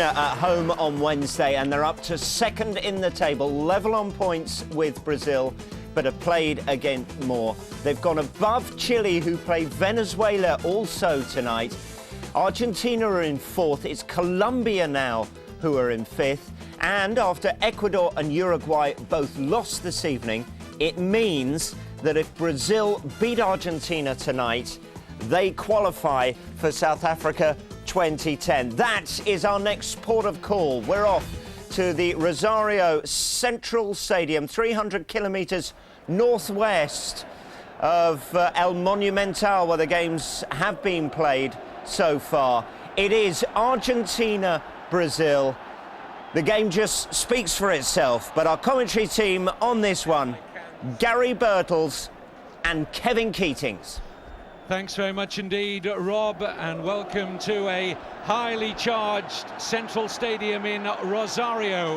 At home on Wednesday, and they're up to second in the table, level on points with Brazil, but have played again more. They've gone above Chile, who play Venezuela also tonight. Argentina are in fourth. It's Colombia now who are in fifth. And after Ecuador and Uruguay both lost this evening, it means that if Brazil beat Argentina tonight, they qualify for South Africa 2010. That is our next port of call. We're off to the Rosario Central Stadium, 300 kilometres northwest of El Monumental, where the games have been played so far. It is Argentina-Brazil. The game just speaks for itself, but our commentary team on this one, Gary Birtles and Kevin Keatings. Thanks very much indeed, Rob, and welcome to a highly charged Central Stadium in Rosario,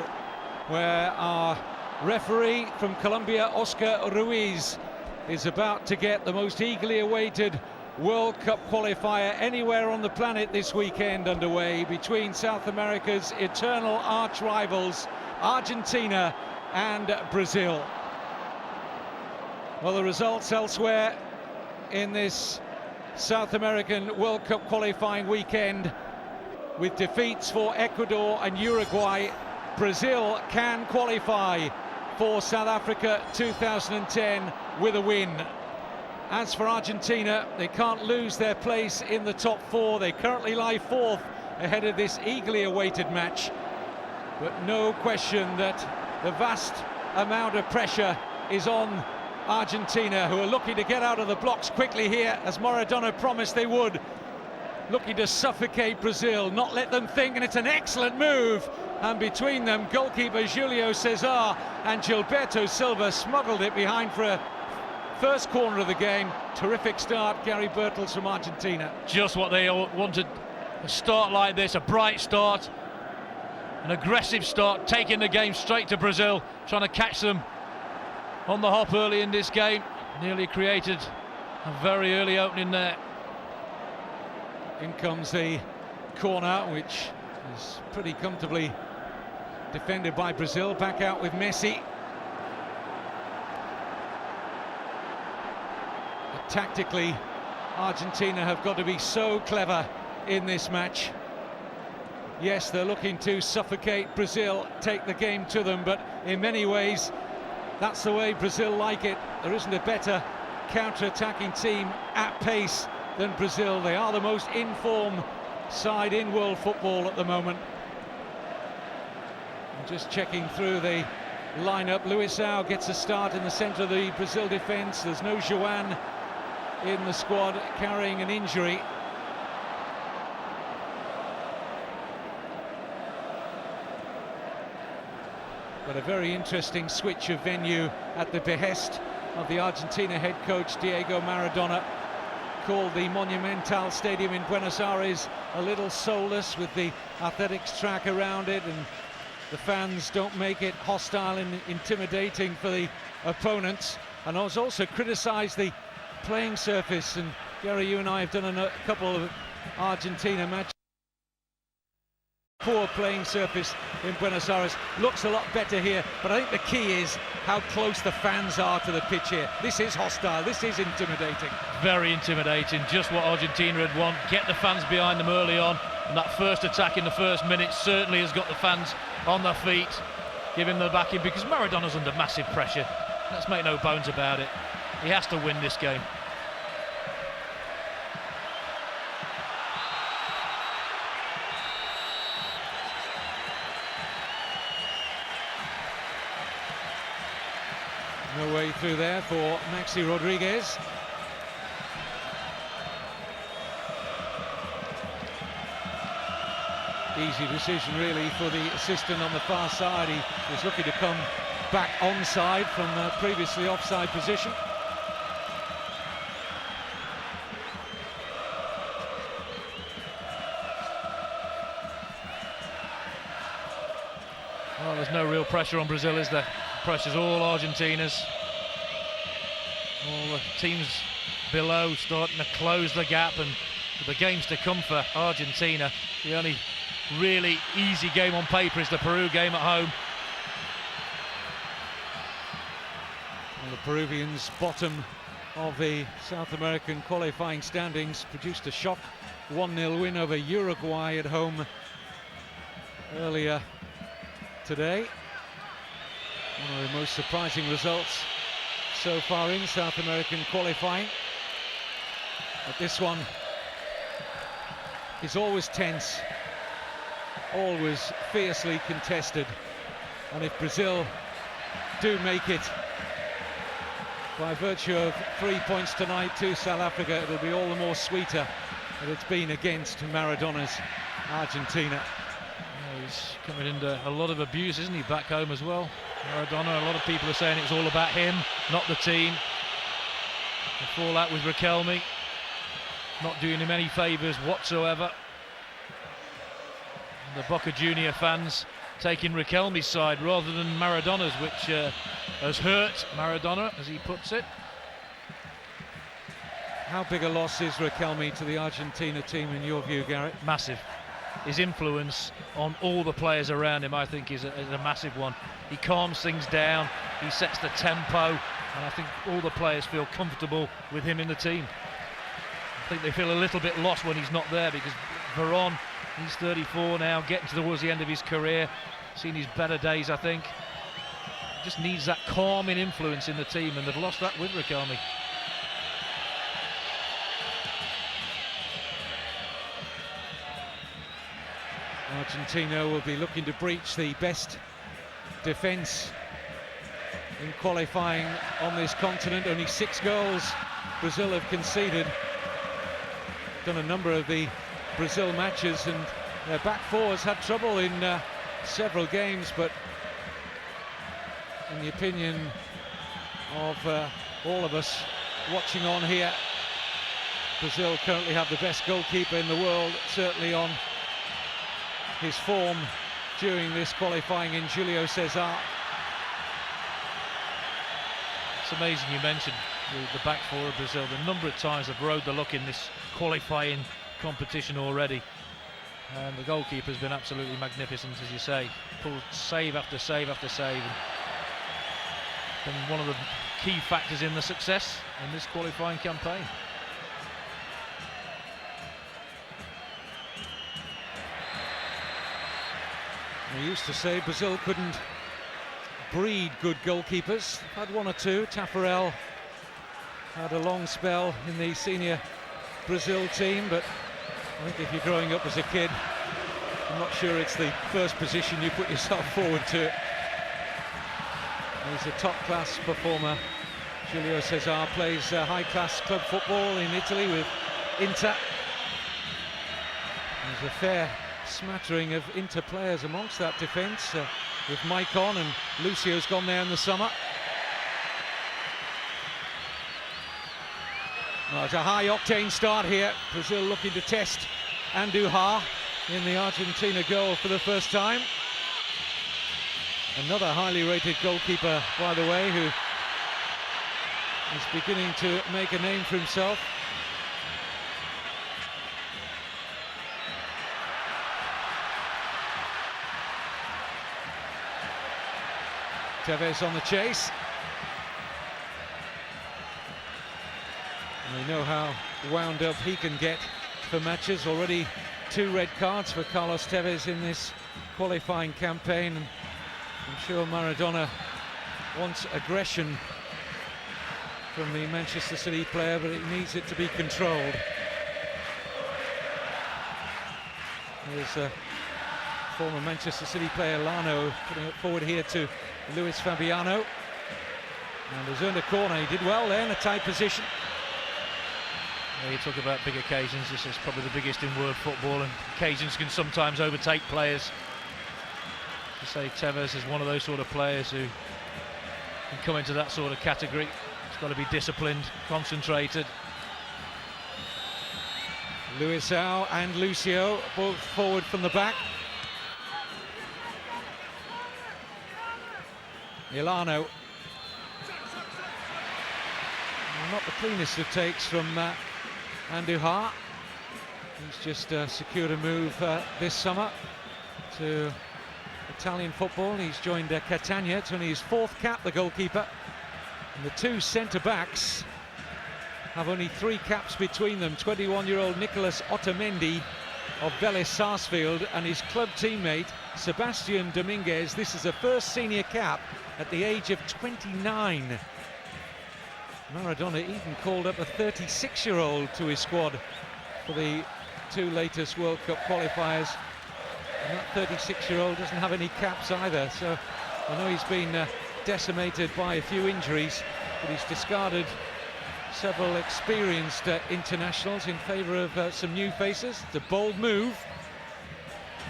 where our referee from Colombia, Oscar Ruiz, is about to get the most eagerly awaited World Cup qualifier anywhere on the planet this weekend underway between South America's eternal arch rivals, Argentina and Brazil. Well, the results elsewhere in this South American World Cup qualifying weekend, with defeats for Ecuador and Uruguay, Brazil can qualify for South Africa 2010 with a win. As for Argentina, they can't lose their place in the top four. They currently lie fourth ahead of this eagerly awaited match. But no question that the vast amount of pressure is on Argentina, who are looking to get out of the blocks quickly here, as Maradona promised they would. Looking to suffocate Brazil, not let them think, and it's an excellent move. And between them, goalkeeper Julio Cesar and Gilberto Silva smuggled it behind for a first corner of the game. Terrific start, Gary Birtles from Argentina. Just what they wanted, a start like this, a bright start, an aggressive start, taking the game straight to Brazil, trying to catch them on the hop early in this game. Nearly created a very early opening there. In comes the corner, which is pretty comfortably defended by Brazil. Back out with Messi. But tactically, Argentina have got to be so clever in this match. Yes, they're looking to suffocate Brazil, take the game to them, but in many ways that's the way Brazil like it. There isn't a better counter-attacking team at pace than Brazil. They are the most in-form side in world football at the moment. And just checking through the lineup, Luisao gets a start in the centre of the Brazil defence. There's no Juan in the squad, carrying an injury. But a very interesting switch of venue at the behest of the Argentina head coach Diego Maradona. Called the Monumental Stadium in Buenos Aires a little soulless, with the athletics track around it, and the fans don't make it hostile and intimidating for the opponents. And I was also criticised the playing surface, and Gary, you and I have done a couple of Argentina matches. Poor playing surface in Buenos Aires. Looks a lot better here, but I think the key is how close the fans are to the pitch here. This is hostile, this is intimidating. Very intimidating, just what Argentina had won. Get the fans behind them early on, and that first attack in the first minute certainly has got the fans on their feet, giving them the backing, because Maradona's under massive pressure. Let's make no bones about it. He has to win this game. No way through there for Maxi Rodriguez. Easy decision really for the assistant on the far side. He was looking to come back onside from a previously offside position. Well, there's no real pressure on Brazil, is there? Pressure's all Argentina's. All the teams below starting to close the gap, and for the games to come for Argentina, the only really easy game on paper is the Peru game at home. Well, the Peruvians, bottom of the South American qualifying standings, produced a shock 1-0 win over Uruguay at home earlier today. One of the most surprising results so far in South American qualifying. But this one is always tense, always fiercely contested. And if Brazil do make it by virtue of 3 points tonight to South Africa, it'll be all the more sweeter that it's been against Maradona's Argentina. Yeah, he's coming into a lot of abuse, isn't he, back home as well? Maradona, a lot of people are saying it's all about him, not the team. The fallout with Riquelme, not doing him any favours whatsoever. And the Boca Junior fans taking Riquelme's side rather than Maradona's, which has hurt Maradona, as he puts it. How big a loss is Riquelme to the Argentina team in your view, Garrett? Massive. His influence on all the players around him, I think, is a massive one. He calms things down, he sets the tempo, and I think all the players feel comfortable with him in the team. I think they feel a little bit lost when he's not there, because Veron, he's 34 now, getting towards the end of his career, seen his better days, I think. Just needs that calming influence in the team, and they've lost that with Riquelme. Argentina will be looking to breach the best defence in qualifying on this continent. Only 6 goals Brazil have conceded. Done a number of the Brazil matches, and their back four has had trouble in several games, but in the opinion of all of us watching on here, Brazil currently have the best goalkeeper in the world, certainly on his form during this qualifying in Julio Cesar. It's amazing you mentioned the back four of Brazil. The number of times they've rode the luck in this qualifying competition already. And the goalkeeper's been absolutely magnificent, as you say. Pulled save after save after save. And been one of the key factors in the success in this qualifying campaign. We used to say Brazil couldn't breed good goalkeepers. Had one or two. Tafarel had a long spell in the senior Brazil team, but I think if you're growing up as a kid, I'm not sure it's the first position you put yourself forward to. He's a top-class performer. Julio Cesar plays high-class club football in Italy with Inter. There's a fair smattering of Inter players amongst that defence, with Maicon, and Lucio's gone there in the summer. Well, it's a high-octane start here. Brazil looking to test Andújar in the Argentina goal for the first time. Another highly rated goalkeeper, by the way, who is beginning to make a name for himself. Tevez on the chase. And we know how wound up he can get for matches. Already 2 red cards for Carlos Tevez in this qualifying campaign. And I'm sure Maradona wants aggression from the Manchester City player, but it needs it to be controlled. There's a former Manchester City player, Lano, putting it forward here to Luis Fabiano, and has earned a corner. He did well there in a tight position. Yeah, you talk about big occasions. This is probably the biggest in world football, and occasions can sometimes overtake players. To say Tevez is one of those sort of players who can come into that sort of category. He's got to be disciplined, concentrated. Luisao and Lucio both forward from the back. Milano. Not the cleanest of takes from Andújar. He's just secured a move this summer to Italian football. He's joined Catania. It's only his 4th cap, the goalkeeper. And the 2 centre-backs have only 3 caps between them. 21-year-old Nicolás Otamendi of Vélez Sarsfield and his club teammate Sebastian Dominguez. This is the first senior cap at the age of 29. Maradona even called up a 36-year-old to his squad for the 2 latest World Cup qualifiers. And that 36-year-old doesn't have any caps either, so I know he's been decimated by a few injuries, but he's discarded several experienced internationals in favour of some new faces. It's a bold move.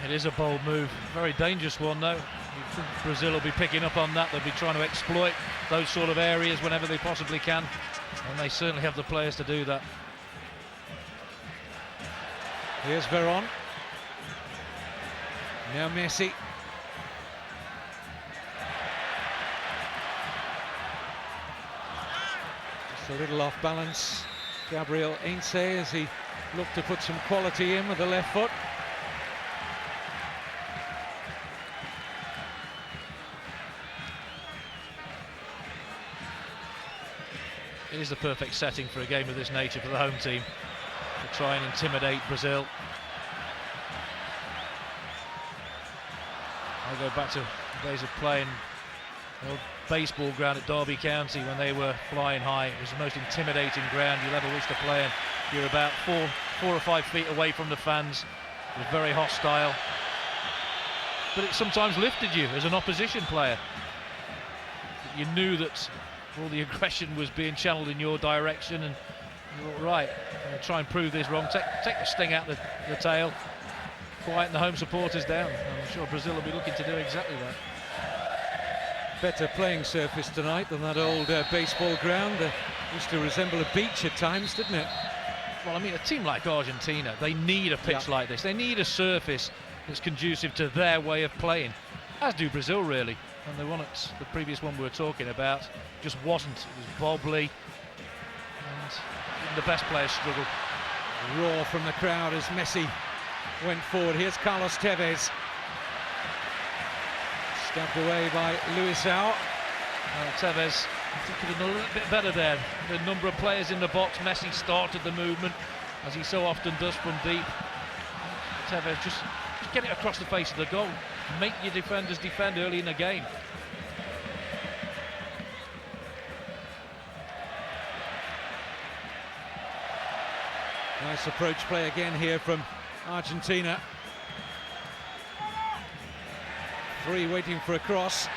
It is a bold move, very dangerous one though. Brazil will be picking up on that. They'll be trying to exploit those sort of areas whenever they possibly can, and they certainly have the players to do that. Here's Veron. Now Messi. Just a little off balance. Gabriel Heinze as he looked to put some quality in with the left foot. It is the perfect setting for a game of this nature for the home team, to try and intimidate Brazil. I go back to days of playing the old baseball ground at Derby County when they were flying high. It was the most intimidating ground you'll ever wish to play in. You're about 4 or 5 feet away from the fans. It was very hostile, but it sometimes lifted you as an opposition player. You knew that all the aggression was being channeled in your direction, and you thought, right, I'm going to try and prove this wrong, take the sting out the tail, quieten the home supporters down. I'm sure Brazil will be looking to do exactly that. Better playing surface tonight than that old baseball ground. Used to resemble a beach at times, didn't it? Well, I mean, a team like Argentina, they need a pitch like this. They need a surface that's conducive to their way of playing, as do Brazil, really. And the one at the previous one we were talking about just wasn't. It was bobbly, and even the best players struggled. A roar from the crowd as Messi went forward. Here's Carlos Tevez. Stabbed away by Ruiz. Tevez, I think, could have done a little bit better there. The number of players in the box. Messi started the movement, as he so often does from deep. Tevez just get it across the face of the goal. Make your defenders defend early in the game. Nice approach play again here from Argentina. 3 waiting for a cross.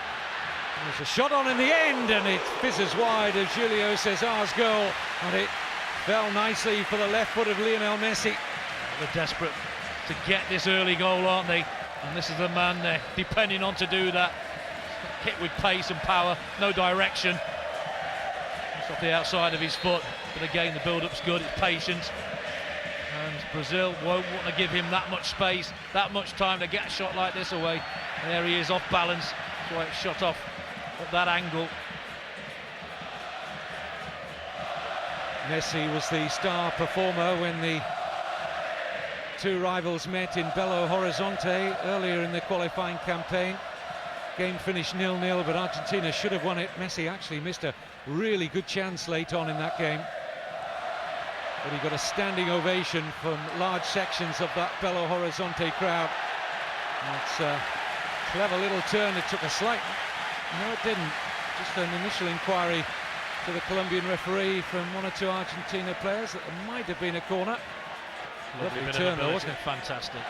There's a shot on in the end, and it fizzes wide of Julio Cesar's goal, and it fell nicely for the left foot of Lionel Messi. They're desperate to get this early goal, aren't they? And this is the man they're depending on to do that. Hit with pace and power, no direction. It's off the outside of his foot, but again the build-up's good, it's patience. And Brazil won't want to give him that much space, that much time to get a shot like this away. And there he is, off balance. That's why it's shot off at that angle. Messi was the star performer when the 2 rivals met in Belo Horizonte earlier in the qualifying campaign. Game finished 0-0, but Argentina should have won it. Messi actually missed a really good chance late on in that game. But he got a standing ovation from large sections of that Belo Horizonte crowd. It's a clever little turn. It took a slight... No, it didn't. Just an initial inquiry to the Colombian referee from 1 or 2 Argentina players that there might have been a corner. Lovely turn though, wasn't it? Fantastic.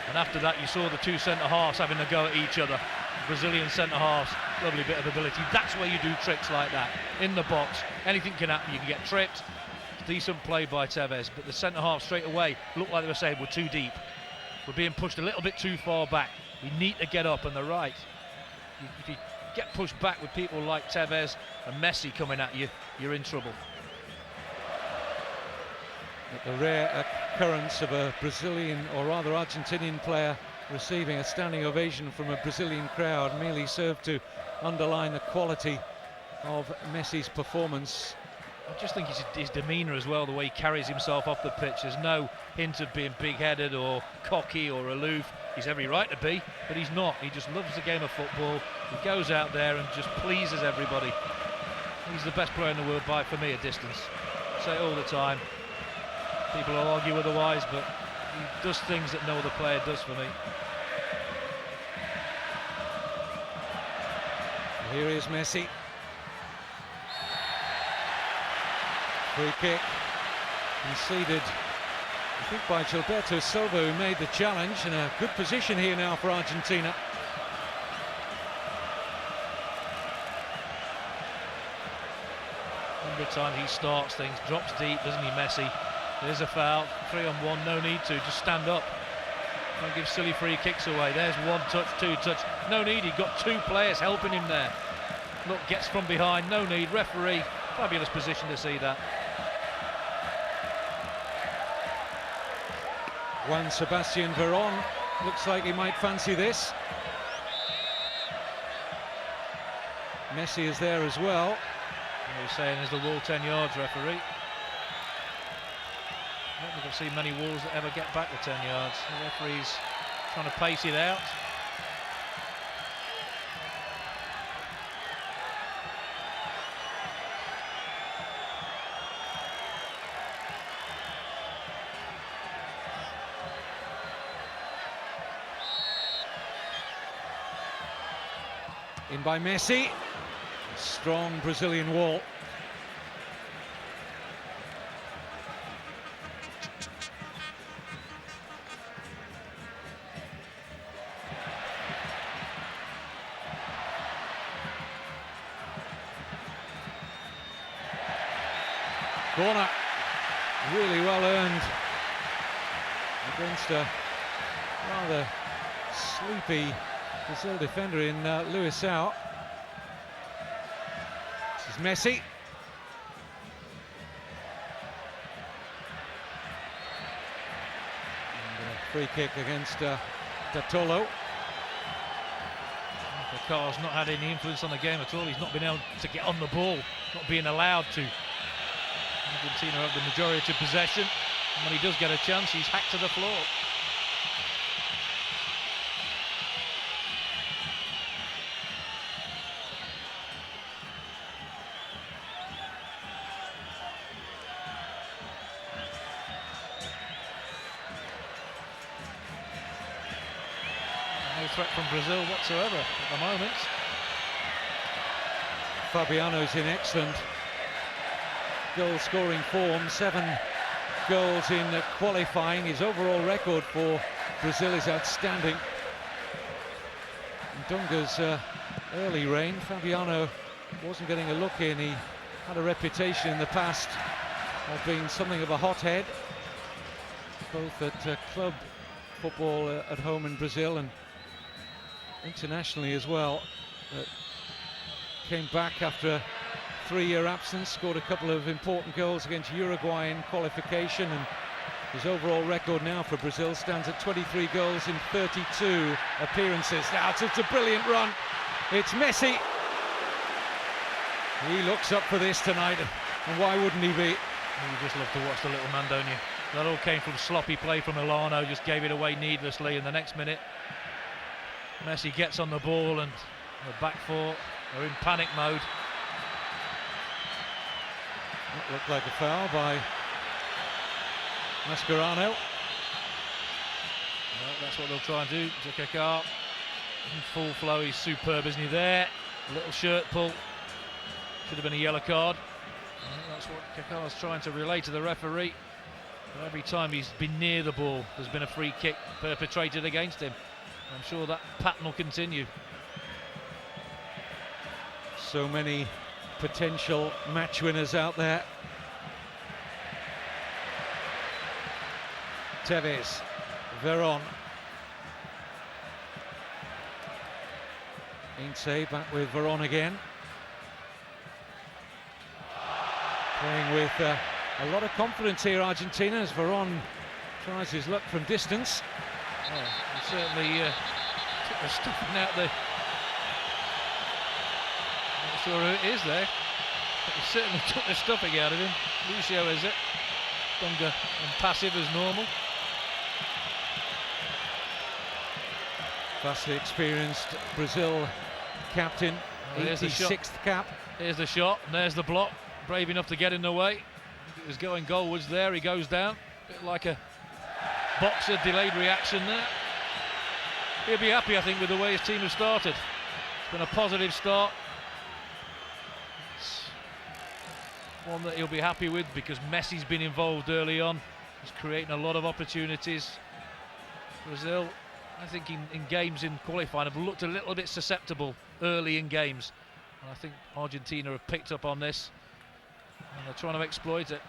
And after that you saw the 2 centre-halves having a go at each other. Brazilian centre-halves, lovely bit of ability. That's where you do tricks like that. In the box, anything can happen. You can get tripped. Decent play by Tevez, but the centre-half straight away looked like they were saying we're too deep. We're being pushed a little bit too far back. We need to get up, and they're right. If you get pushed back with people like Tevez and Messi coming at you, you're in trouble. The rare occurrence of a Brazilian, or rather Argentinian player receiving a standing ovation from a Brazilian crowd merely served to underline the quality of Messi's performance. I just think his demeanour as well, the way he carries himself off the pitch. There's no hint of being big-headed or cocky or aloof. He's every right to be, but he's not. He just loves the game of football. He goes out there and just pleases everybody. He's the best player in the world by, for me, a distance. I say it all the time. People will argue otherwise, but he does things that no other player does for me. Here is Messi. Free kick conceded, I think, by Gilberto Silva, who made the challenge, in a good position here now for Argentina. Every time he starts things, drops deep, doesn't he, Messi? There's a foul, 3-on-1, no need to, just stand up. Don't give silly free kicks away. There's one touch, two touch, no need, he got two players helping him there. Look, gets from behind, no need, referee, fabulous position to see that. Juan Sebastian Veron looks like he might fancy this. Messi is there as well. He's saying there's the wall 10 yards, referee. I don't think I've seen many walls that ever get back to 10 yards. The referee's trying to pace it out. In by Messi. Strong Brazilian wall. Corner, really well earned against a rather sleepy Brazil defender in Luisao. This is Messi. And a free kick against Datolo. Kaká's not had any influence on the game at all. He's not been able to get on the ball, not being allowed to. Argentina have the majority of possession, and when he does get a chance, he's hacked to the floor. No threat from Brazil whatsoever at the moment. Fabiano's in excellent goal-scoring form, 7 goals in qualifying. His overall record for Brazil is outstanding. In Dunga's early reign, Fabiano wasn't getting a look in. He had a reputation in the past of being something of a hothead, both at club football at home in Brazil and internationally as well. Came back after a 3-year absence, scored a couple of important goals against Uruguay in qualification, and his overall record now for Brazil stands at 23 goals in 32 appearances. Now it's a brilliant run. It's Messi. He looks up for this tonight, and why wouldn't he be? You just love to watch the little man, don't you? That all came from sloppy play from Milano, just gave it away needlessly in the next minute. Messi gets on the ball and the back four are in panic mode. That looked like a foul by Mascherano. Well, that's what they'll try and do to Kaká. In full flow, he's superb, isn't he? There, a little shirt pull. Should have been a yellow card. That's what Kaká's trying to relay to the referee. But every time he's been near the ball, there's been a free kick perpetrated against him. I'm sure that pattern will continue. So many potential match winners out there. Tevez, Veron. Heinze back with Veron again. Playing with a lot of confidence here, Argentina, as Veron tries his luck from distance. Well, he certainly took the stuffing out the... Not sure who it is there. He certainly took the stuffing out of him. Lucio is it. Dunga and passive as normal. Vastly experienced Brazil captain, 86th cap. Here's the shot, and there's the block. Brave enough to get in the way. It was going goalwards there, he goes down. A bit like a boxer, delayed reaction there. He'll be happy, I think, with the way his team has started. It's been a positive start. It's one that he'll be happy with because Messi's been involved early on. He's creating a lot of opportunities. Brazil, I think in games in qualifying have looked a little bit susceptible early in games. And I think Argentina have picked up on this and they're trying to exploit it.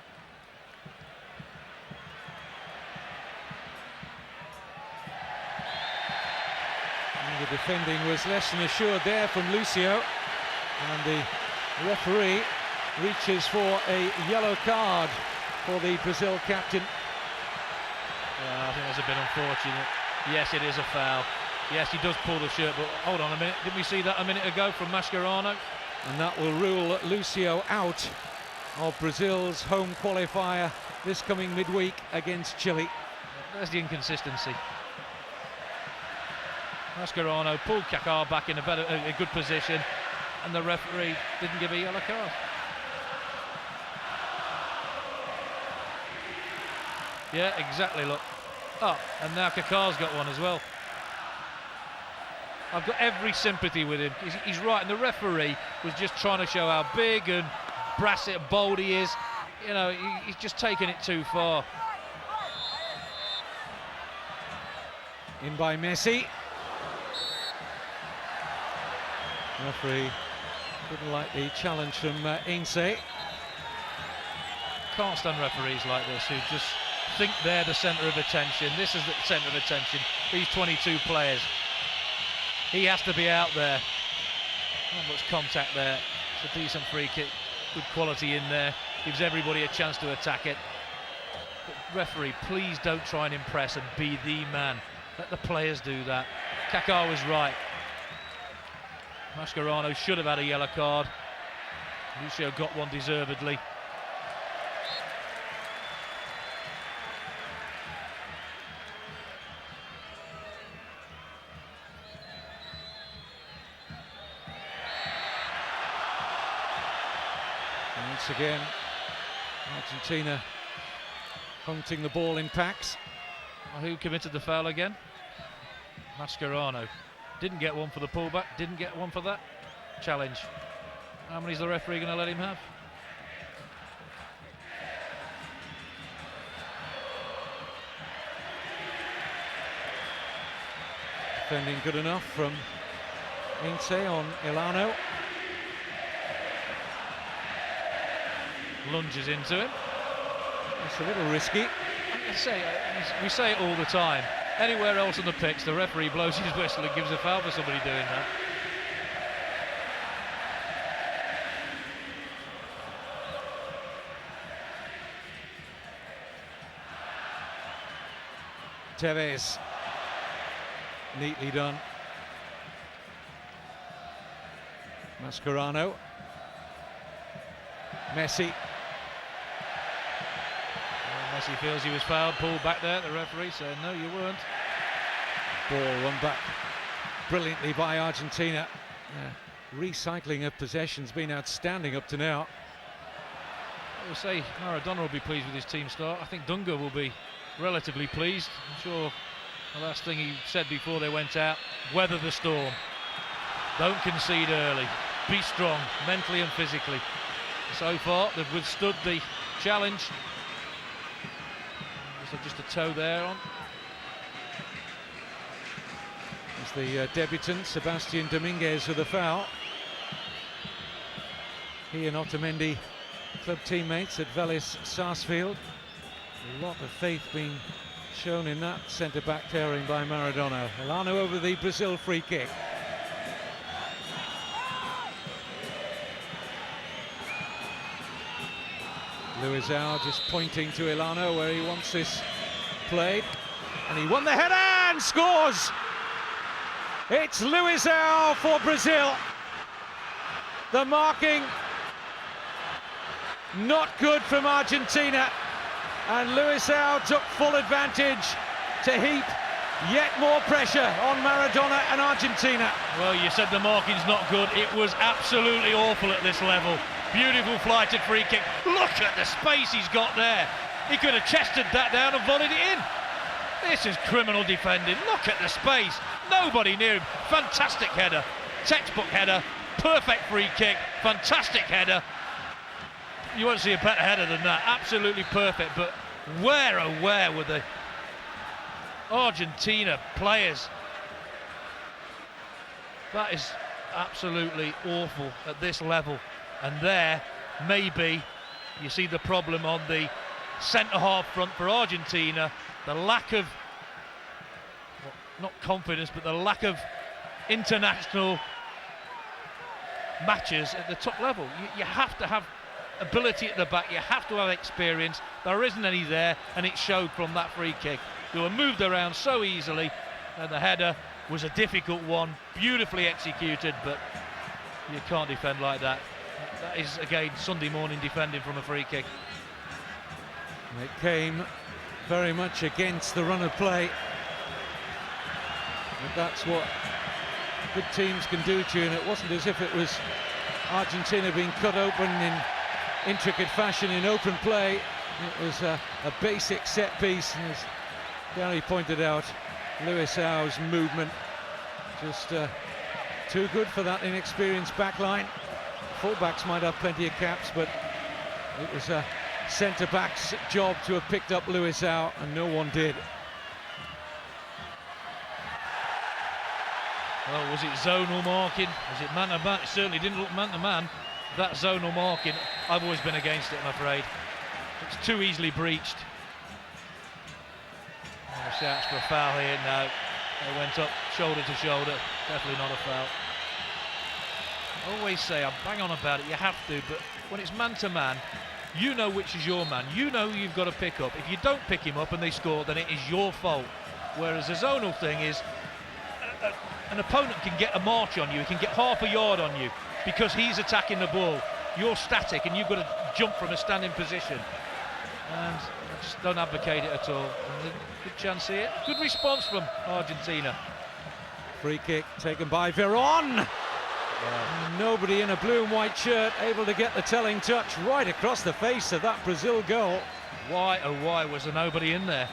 And the defending was less than assured there from Lucio, and the referee reaches for a yellow card for the Brazil captain. Yeah, I think that's a bit unfortunate. Yes, it is a foul. Yes, he does pull the shirt, but hold on a minute. Didn't we see that a minute ago from Mascherano? And that will rule Lucio out of Brazil's home qualifier this coming midweek against Chile. There's the inconsistency. Mascherano pulled Kaká back in a good position, and the referee didn't give a yellow card. Yeah, exactly, look. Oh, and now Kaká's got one as well. I've got every sympathy with him. He's right, and the referee was just trying to show how big and brass and bold he is. You know, he's just taken it too far. In by Messi. Referee didn't like the challenge from Heinze. Can't stand referees like this who just think they're the centre of attention. This is the centre of attention. These 22 players. He has to be out there. Not much contact there. It's a decent free kick. Good quality in there. Gives everybody a chance to attack it. But referee, please don't try and impress and be the man. Let the players do that. Kaká was right. Mascherano should have had a yellow card. Lucio got one deservedly. Once again, Argentina hunting the ball in packs. Who committed the foul again? Mascherano. Didn't get one for the pullback, didn't get one for that challenge. How many is the referee going to let him have? Defending good enough from Heinze on Elano. Lunges into him. It's a little risky. We say it all the time. Anywhere else on the pitch, the referee blows his whistle and gives a foul for somebody doing that. Tevez. Neatly done. Mascherano. Messi. Messi feels he was fouled, pulled back there. The referee saying, no, you weren't. Ball won back brilliantly by Argentina. Recycling of possession's been outstanding up to now. I would say Maradona will be pleased with his team start. I think Dunga will be relatively pleased. I'm sure the last thing he said before they went out, weather the storm. Don't concede early. Be strong, mentally and physically. So far, they've withstood the challenge. Just a toe there on. It's the debutant, Sebastian Dominguez, with a foul. He and Otamendi, club teammates at Vélez Sarsfield. A lot of faith being shown in that centre-back pairing by Maradona. Elano over the Brazil free kick. Luizão just pointing to Elano where he wants this played, and he won the header and scores! It's Luizão for Brazil. The marking Not good from Argentina, and Luisao took full advantage to heap yet more pressure on Maradona and Argentina. Well, you said the marking's not good. It was absolutely awful at this level. Beautiful flighted free kick. Look at the space he's got there. He could have chested that down and volleyed it in. This is criminal defending. Look at the space. Nobody near him. Fantastic header. Textbook header. Perfect free kick. Fantastic header. You won't see a better header than that. Absolutely perfect. But where, oh where were the Argentina players? That is absolutely awful at this level. And there, maybe, you see the problem on the centre-half front for Argentina. The lack of, well, not confidence, but the lack of international matches at the top level. You have to have ability at the back, you have to have experience. There isn't any there, and it showed from that free kick. They were moved around so easily, and the header was a difficult one, beautifully executed, but you can't defend like that. That is, again, Sunday morning defending from a free kick. It came very much against the run of play. But that's what good teams can do to you, and it wasn't as if it was Argentina being cut open in intricate fashion in open play. It was a basic set piece, and as Gary pointed out, Luisao's movement just too good for that inexperienced backline. Fullbacks might have plenty of caps, but it was a centre-back's job to have picked up Luisao, and no one did. Well, was it zonal marking? Was it man-to-man? It certainly didn't look man-to-man. That zonal marking, I've always been against it, I'm afraid. It's too easily breached. Oh, shouts for a foul here. No, they went up shoulder to shoulder. Definitely not a foul. I always say, I bang on about it, you have to, but when it's man-to-man, you know which is your man. You know who you've got to pick up. If you don't pick him up and they score, then it is your fault. Whereas the zonal thing is, an opponent can get a march on you, he can get half a yard on you because he's attacking the ball. You're static and you've got to jump from a standing position. And I just don't advocate it at all. Good chance here. Good response from Argentina. Free kick taken by Veron. Nobody in a blue and white shirt able to get the telling touch right across the face of that Brazil goal. Why, oh why was there nobody in there?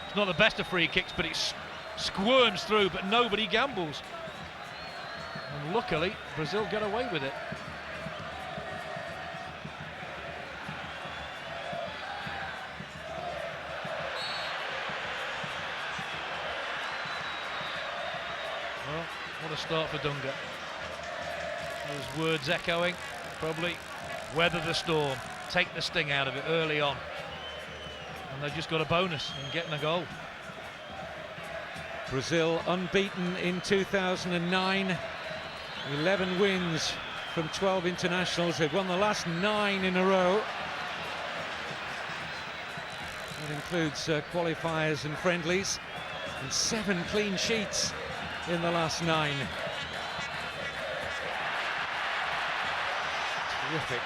It's not the best of free kicks, but it squirms through, but nobody gambles. And luckily, Brazil get away with it. Well, what a start for Dunga. Those words echoing, probably weather the storm, take the sting out of it early on. And they've just got a bonus in getting a goal. Brazil unbeaten in 2009, 11 wins from 12 internationals. They've won the last 9 in a row. That includes qualifiers and friendlies, and 7 clean sheets in the last 9. Terrific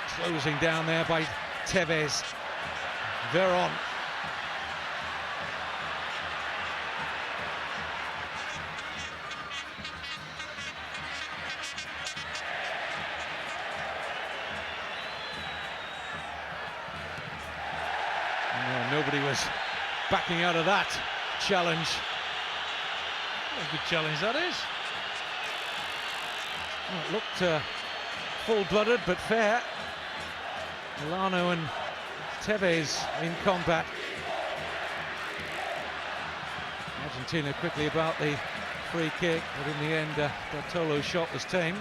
closing down there by Tevez. Veron. No, nobody was backing out of that challenge. What a good challenge that is. Well, it looked full-blooded but fair. Milano and Tevez in combat. Argentina quickly about the free kick, but in the end Datolo's shot was tame.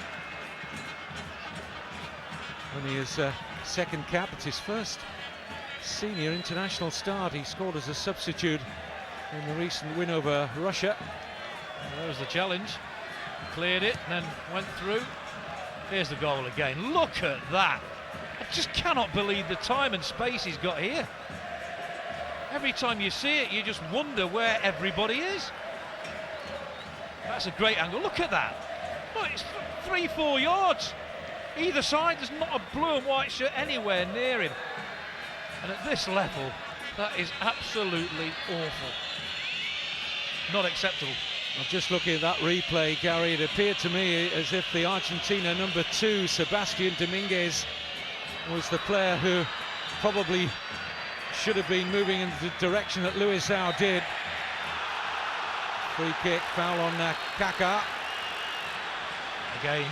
Only his second cap, it's his first senior international start. He scored as a substitute in the recent win over Russia. Well, there was the challenge. Cleared it and then went through. Here's the goal again. Look at that. I just cannot believe the time and space he's got here. Every time you see it, you just wonder where everybody is. That's a great angle. Look at that. Look, it's 3-4 yards. Either side, there's not a blue and white shirt anywhere near him. And at this level, that is absolutely awful. Not acceptable. I'm just looking at that replay, Gary. It appeared to me as if the Argentina number 2, Sebastian Dominguez, was the player who probably should have been moving in the direction that Ruiz did. Free kick, foul on Kaká. Again.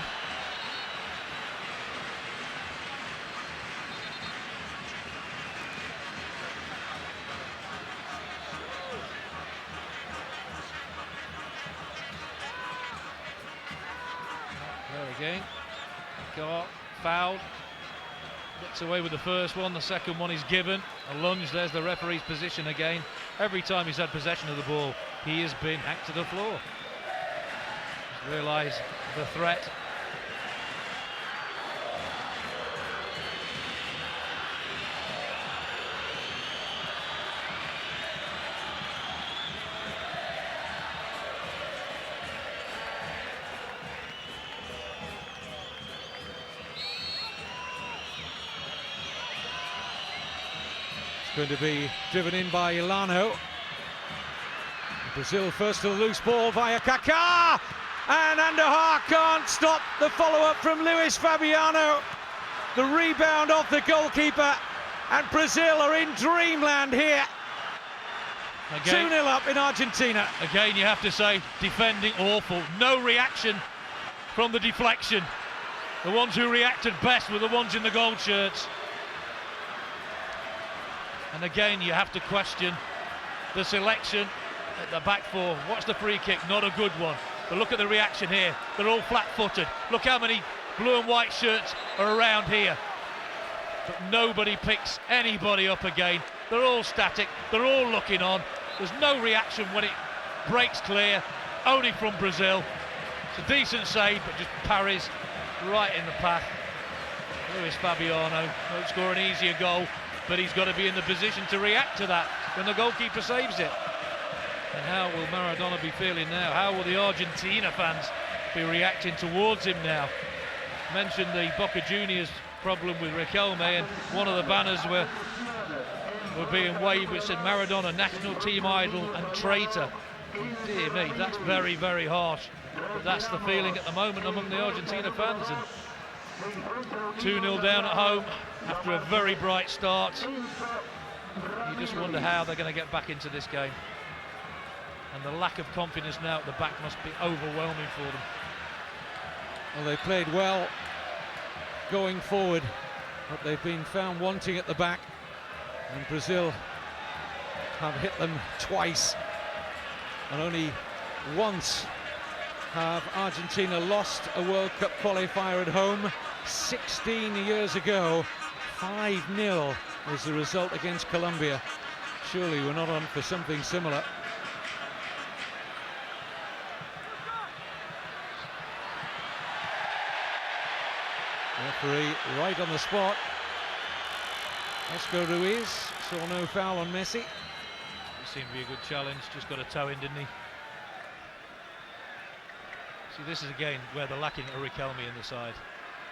There again. Got fouled. Gets away with the first one, the second one is given. A lunge, there's the referee's position again. Every time he's had possession of the ball, he has been hacked to the floor. Just realise the threat. Going to be driven in by Ilano. Brazil first to the loose ball via Kaká, and Andújar can't stop the follow-up from Luis Fabiano. The rebound off the goalkeeper, and Brazil are in dreamland here. 2-0 up in Argentina. Again, you have to say, defending awful. No reaction from the deflection. The ones who reacted best were the ones in the gold shirts. And again, you have to question the selection at the back four. What's the free kick? Not a good one. But look at the reaction here. They're all flat-footed. Look how many blue and white shirts are around here. But nobody picks anybody up again. They're all static. They're all looking on. There's no reaction when it breaks clear. Only from Brazil. It's a decent save, but just parries right in the path. Luis Fabiano won't score an easier goal, but he's got to be in the position to react to that when the goalkeeper saves it. And how will Maradona be feeling now? How will the Argentina fans be reacting towards him now? Mentioned the Boca Juniors problem with Riquelme, and one of the banners were being waved which said Maradona, national team idol and traitor. Dear me, that's very, very harsh. But that's the feeling at the moment among the Argentina fans. And 2-0 down at home after a very bright start. You just wonder how they're going to get back into this game. And the lack of confidence now at the back must be overwhelming for them. Well, they played well going forward, but they've been found wanting at the back. And Brazil have hit them twice. And only once have Argentina lost a World Cup qualifier at home. 16 years ago, 5-0 was the result against Colombia. Surely we're not on for something similar. Referee right on the spot. Ruiz saw no foul on Messi. It seemed to be a good challenge, just got a toe in, didn't he? See, this is again where they're lacking a Riquelme in the side.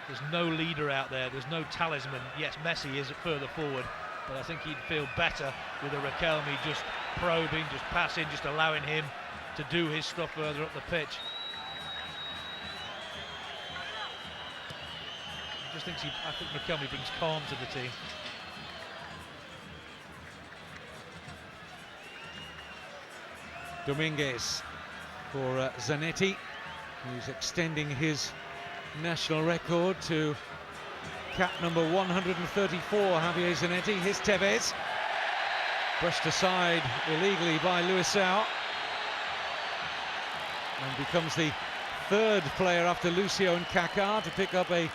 There's no leader out there, there's no talisman. Yes, Messi is further forward, but I think he'd feel better with a Riquelme just probing, just passing, just allowing him to do his stuff further up the pitch. I think Riquelme brings calm to the team. Dominguez for Zanetti, who's extending his national record to cap number 134, Javier Zanetti. Here's Tevez, brushed aside illegally by Luisao, and becomes the third player after Lucio and Kaká to pick up a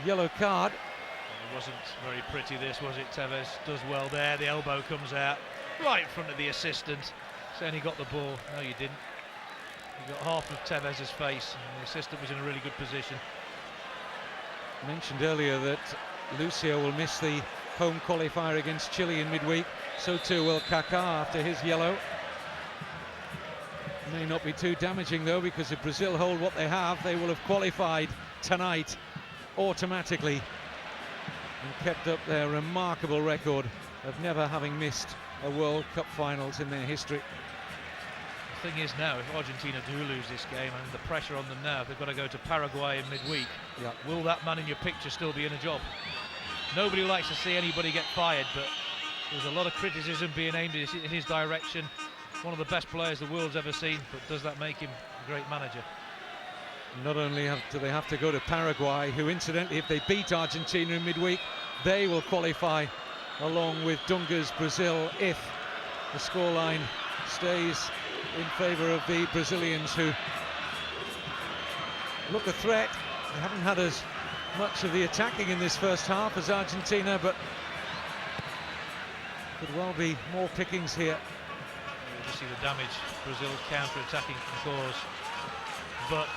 yellow card. Well, it wasn't very pretty this, was it? Tevez does well there, the elbow comes out right in front of the assistant, saying he got the ball. No, you didn't. You got half of Tevez's face, and the assistant was in a really good position. I mentioned earlier that Lucio will miss the home qualifier against Chile in midweek. So too will Kaká after his yellow. May not be too damaging though, because if Brazil hold what they have, they will have qualified tonight automatically and kept up their remarkable record of never having missed a World Cup finals in their history. The thing is now, if Argentina do lose this game, and the pressure on them now, they've got to go to Paraguay in midweek. Yeah. Will that man in your picture still be in a job? Nobody likes to see anybody get fired, but there's a lot of criticism being aimed in his direction. One of the best players the world's ever seen, but does that make him a great manager? Not only do they have to go to Paraguay, who incidentally, if they beat Argentina in midweek, they will qualify along with Dunga's Brazil if the scoreline stays in favour of the Brazilians, who look a threat. They haven't had as much of the attacking in this first half as Argentina, but could well be more pickings here. You see the damage Brazil's counter-attacking can cause, but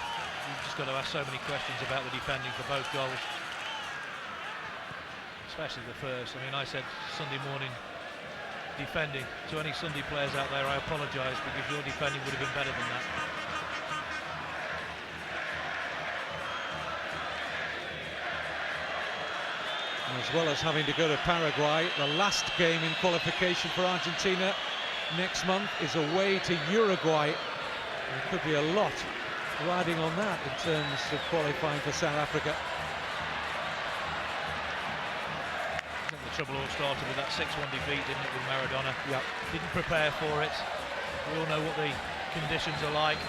you've just got to ask so many questions about the defending for both goals, especially the first. I mean, I said Sunday morning defending to any Sunday players out there, I apologise, because your defending would have been better than that. As well as having to go to Paraguay, the last game in qualification for Argentina next month is away to Uruguay. There could be a lot riding on that in terms of qualifying for South Africa. I think the trouble all started with that 6-1 defeat, didn't it, with Maradona? Yep. Didn't prepare for it. We all know what the conditions are like.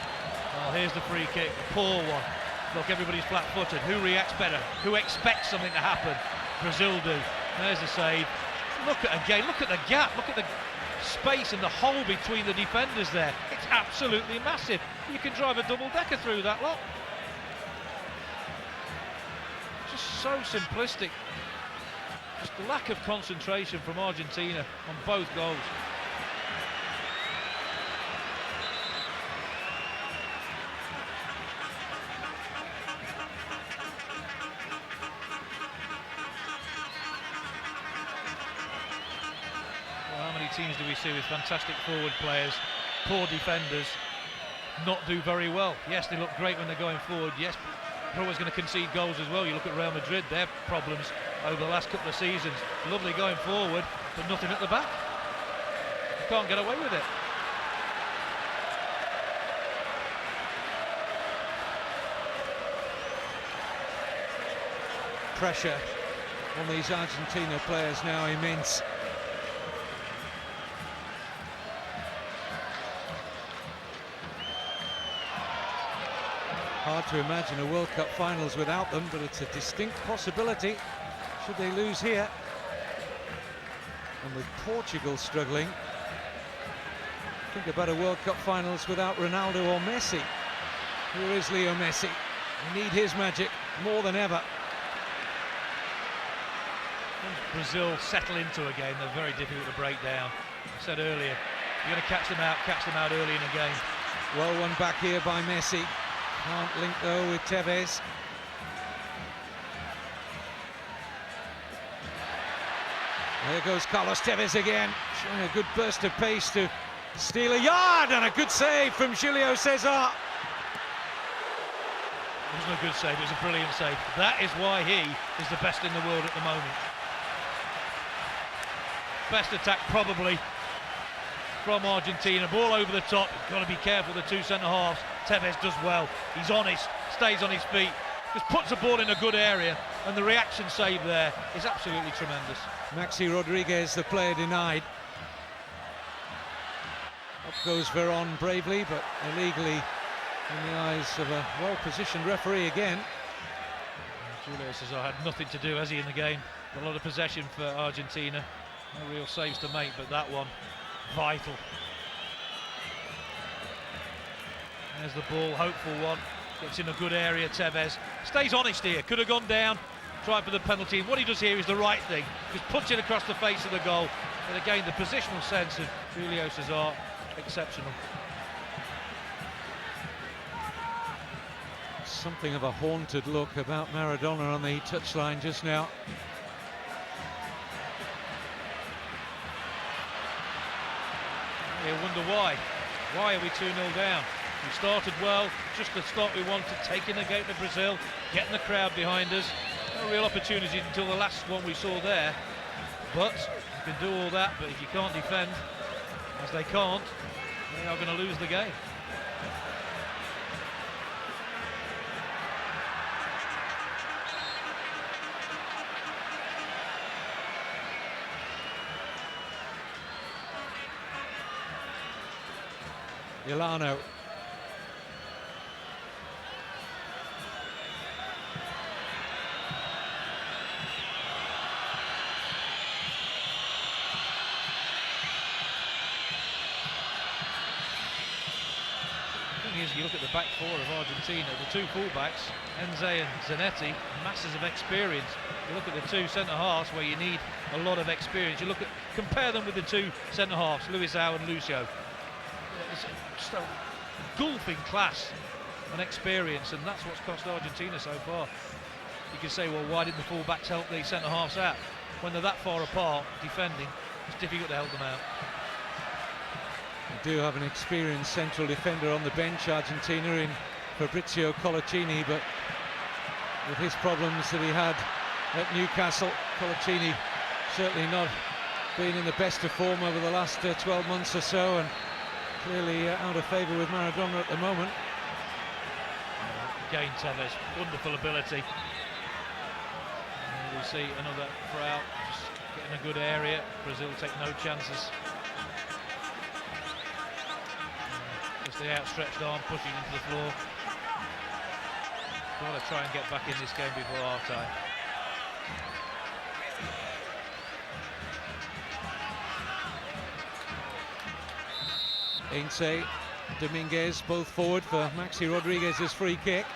Well, here's the free kick, poor one. Look, everybody's flat-footed. Who reacts better? Who expects something to happen? Brazil do. There's the save. Look at again, look at the gap, look at the space and the hole between the defenders there. It's absolutely massive. You can drive a double-decker through that lot. Just so simplistic. Just the lack of concentration from Argentina on both goals. Teams do we see with fantastic forward players, poor defenders, not do very well? Yes, they look great when they're going forward. Yes, they're always going to concede goals as well. You look at Real Madrid, their problems over the last couple of seasons. Lovely going forward, but nothing at the back. You can't get away with it. Pressure on these Argentina players now immense. Hard to imagine a World Cup finals without them, but it's a distinct possibility should they lose here. And with Portugal struggling, think about a World Cup finals without Ronaldo or Messi. Here is Leo Messi. We need his magic more than ever. Once Brazil settle into a game, they're very difficult to break down. I said earlier, you're going to catch them out early in a game. Well won back here by Messi. Can't link though with Tevez. There goes Carlos Tevez again, showing a good burst of pace to steal a yard, and a good save from Julio Cesar. It wasn't a good save, it was a brilliant save. That is why he is the best in the world at the moment. Best attack probably from Argentina, ball over the top. You've got to be careful, the two centre-halves. Tevez does well, he's honest, stays on his feet, just puts the ball in a good area, and the reaction save there is absolutely tremendous. Maxi Rodriguez, the player denied. Up goes Veron bravely, but illegally in the eyes of a well-positioned referee again. Julio Cesar had nothing to do, has he, in the game? A lot of possession for Argentina, no real saves to make, but that one, vital. There's the ball, hopeful one, gets in a good area. Tevez stays honest here, could have gone down, tried for the penalty, and what he does here is the right thing, just puts it across the face of the goal. And again, the positional sense of Julio Cesar, exceptional. Something of a haunted look about Maradona on the touchline just now. You wonder why. Why are we 2-0 down? We started well, just the start we wanted, taking the game to Brazil, getting the crowd behind us. No real opportunity until the last one we saw there. But you can do all that, but if you can't defend, as they can't, they are going to lose the game. Milano. Is you look at the back four of Argentina, the two fullbacks, Heinze and Zanetti, masses of experience. You look at the two centre-halves where you need a lot of experience. You look at, compare them with the two centre-halves, Luisao and Lucio. It's just a golfing class and experience, and that's what's cost Argentina so far. You can say, well, why didn't the fullbacks help the centre-halves out? When they're that far apart, defending, it's difficult to help them out. They do have an experienced central defender on the bench, Argentina, in Fabrizio Colaccini, but with his problems that he had at Newcastle, Colaccini certainly not been in the best of form over the last 12 months or so, and clearly out of favour with Maradona at the moment. Again, Tevez, wonderful ability. And we see another throw, just getting a good area. Brazil take no chances. Just the outstretched arm pushing into the floor. Got to try and get back in this game before half-time. Heinze, Dominguez, both forward for Maxi Rodriguez's free kick.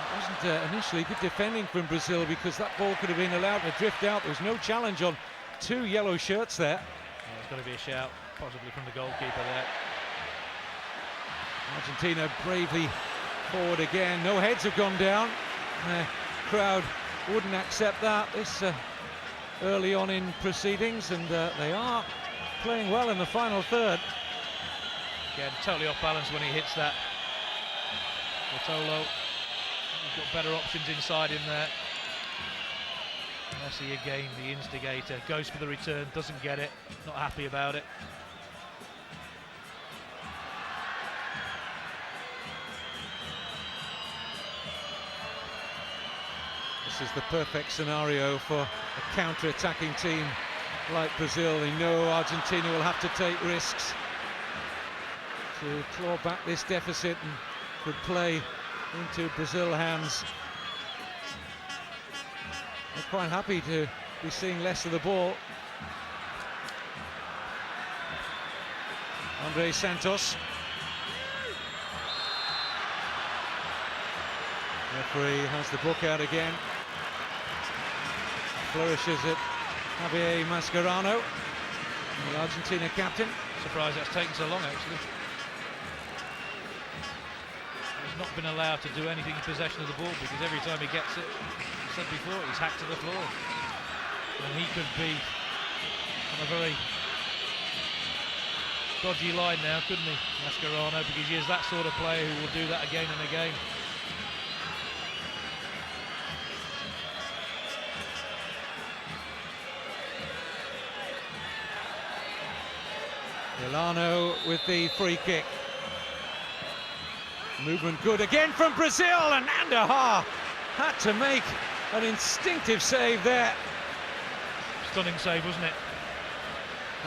It wasn't initially good defending from Brazil, because that ball could have been allowed to drift out. There was no challenge on two yellow shirts there. Well, there's got to be a shout, possibly from the goalkeeper there. Argentina bravely forward again. No heads have gone down. The crowd wouldn't accept that this early on in proceedings, and they are playing well in the final third. Again, totally off balance when he hits that. Datolo, he's got better options inside him there. Messi again, the instigator, goes for the return, doesn't get it, not happy about it. This is the perfect scenario for a counter-attacking team like Brazil. They know Argentina will have to take risks to claw back this deficit and could play into Brazil hands. They're quite happy to be seeing less of the ball. Andre Santos. Referee has the book out again. Flourishes at Javier Mascherano, the Argentina captain. Surprised that's taken so long, actually. He's not been allowed to do anything in possession of the ball, because every time he gets it, I said before, he's hacked to the floor. And he could be on a very dodgy line now, couldn't he, Mascherano, because he is that sort of player who will do that again and again. Milano with the free kick. Movement good again from Brazil, and Andújar had to make an instinctive save there. Stunning save, wasn't it?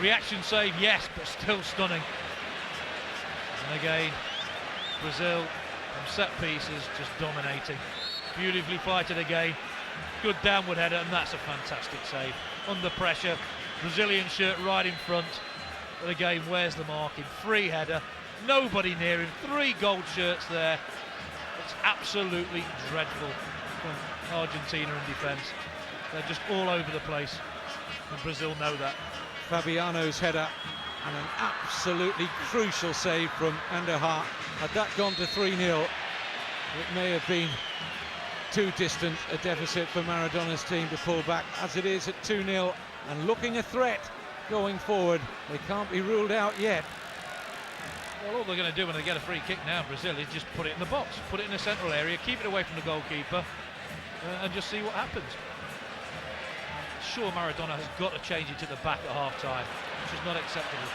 Reaction save, yes, but still stunning. And again, Brazil from set pieces just dominating. Beautifully fighted again. Good downward header, and that's a fantastic save. Under pressure, Brazilian shirt right in front. But again, where's the marking? Free header, nobody near him, 3 gold shirts there. It's absolutely dreadful from Argentina in defence. They're just all over the place, and Brazil know that. Fabiano's header, and an absolutely crucial save from Andújar. Had that gone to 3-0, it may have been too distant a deficit for Maradona's team to pull back. As it is at 2-0, and looking a threat going forward, they can't be ruled out yet. Well, all they're going to do when they get a free kick now, Brazil, is just put it in the box, put it in the central area, keep it away from the goalkeeper, and just see what happens. Sure, Maradona has got to change it to the back at half-time, which is not acceptable.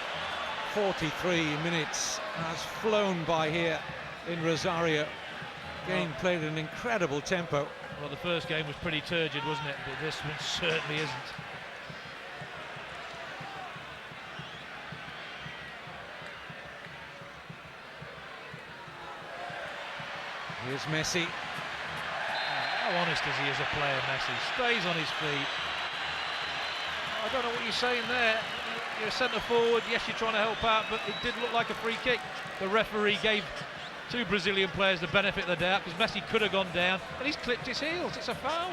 43 minutes has flown by here in Rosario. Game played at an incredible tempo. Well, the first game was pretty turgid, wasn't it? But this one certainly isn't. Here's Messi. How honest is he as a player, Messi? Stays on his feet. I don't know what you're saying there. You're a centre forward, yes, you're trying to help out, but it did look like a free kick. The referee gave two Brazilian players the benefit of the doubt because Messi could have gone down, and he's clipped his heels. It's a foul.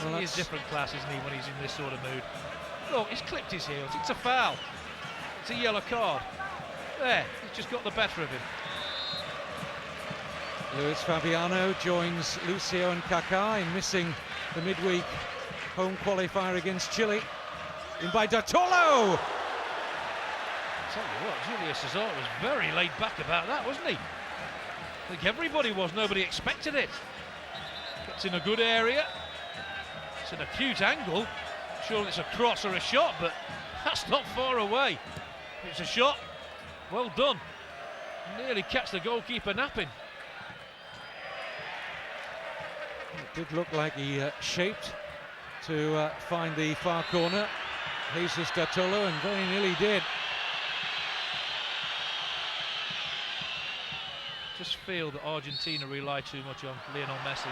Well, he is different class, isn't he, when he's in this sort of mood? Look, he's clipped his heels. It's a foul. It's a yellow card. There, he's just got the better of him. Luis Fabiano joins Lucio and Kaká in missing the midweek home qualifier against Chile. In by Datolo! Tell you what, Julio César was very laid back about that, wasn't he? I think everybody was, nobody expected it. Gets in a good area. It's an acute angle. Sure it's a cross or a shot, but that's not far away. It's a shot. Well done. Nearly catch the goalkeeper napping. It did look like he shaped to find the far corner. Jesus Datolo, and very nearly did. Just feel that Argentina rely too much on Lionel Messi.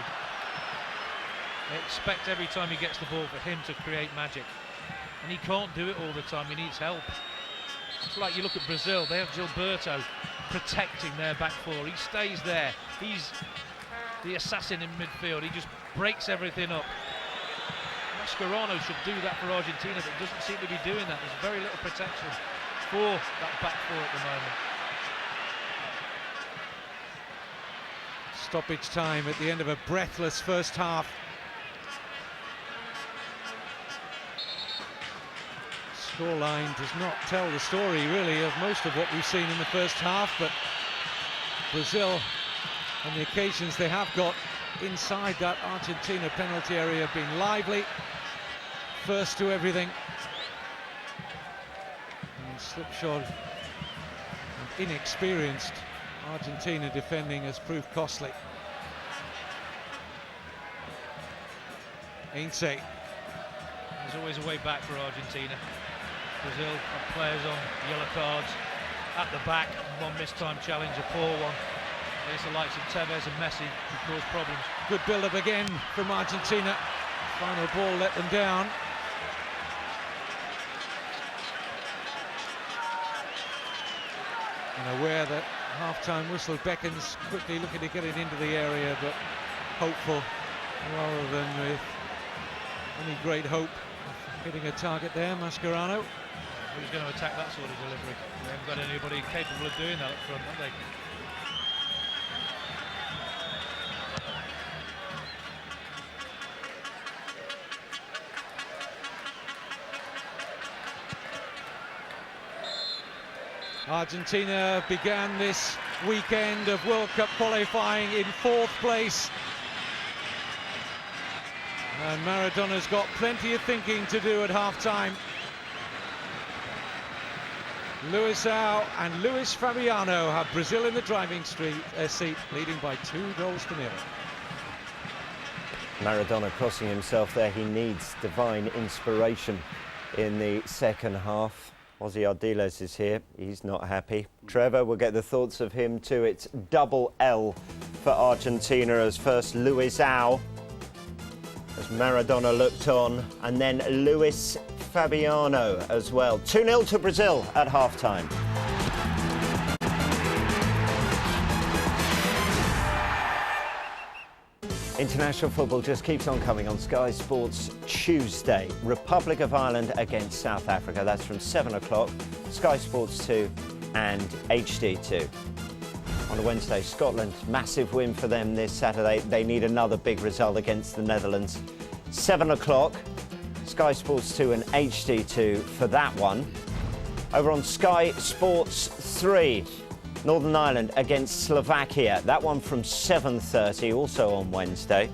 They expect every time he gets the ball for him to create magic, and he can't do it all the time. He needs help. It's like you look at Brazil, they have Gilberto protecting their back four. He stays there. He's the assassin in midfield. He just breaks everything up. Mascherano should do that for Argentina, but doesn't seem to be doing that. There's very little protection for that back four at the moment. Stoppage time at the end of a breathless first half. Scoreline does not tell the story really of most of what we've seen in the first half, but Brazil, on the occasions they have got inside that Argentina penalty area, have been lively, first to everything. And slipshod and inexperienced Argentina defending has proved costly. Heinze. There's always a way back for Argentina. Brazil have players on yellow cards at the back, one missed time challenge, a poor one. There's the likes of Tevez and Messi who cause problems. Good build-up again from Argentina. Final ball let them down. And aware that half-time whistle beckons, quickly looking to get it into the area, but hopeful rather than with any great hope of hitting a target there. Mascherano. Who's going to attack that sort of delivery? They haven't got anybody capable of doing that up front, have they? Argentina began this weekend of World Cup qualifying in 4th place. And Maradona's got plenty of thinking to do at half-time. Luizão and Luis Fabiano have Brazil in the driving seat, leading by 2-0. Maradona crossing himself there. He needs divine inspiration in the second half. Ozzy Ardiles is here. He's not happy. Trevor, we'll get the thoughts of him too. It's double L for Argentina as first Luizão, as Maradona looked on, and then Luis Fabiano as well. 2-0 to Brazil at half-time. International football just keeps on coming on Sky Sports Tuesday. Republic of Ireland against South Africa. That's from 7 o'clock. Sky Sports 2 and HD2. On a Wednesday, Scotland, massive win for them this Saturday. They need another big result against the Netherlands. 7 o'clock, Sky Sports 2 and HD2 for that one. Over on Sky Sports 3, Northern Ireland against Slovakia. That one from 7:30, also on Wednesday.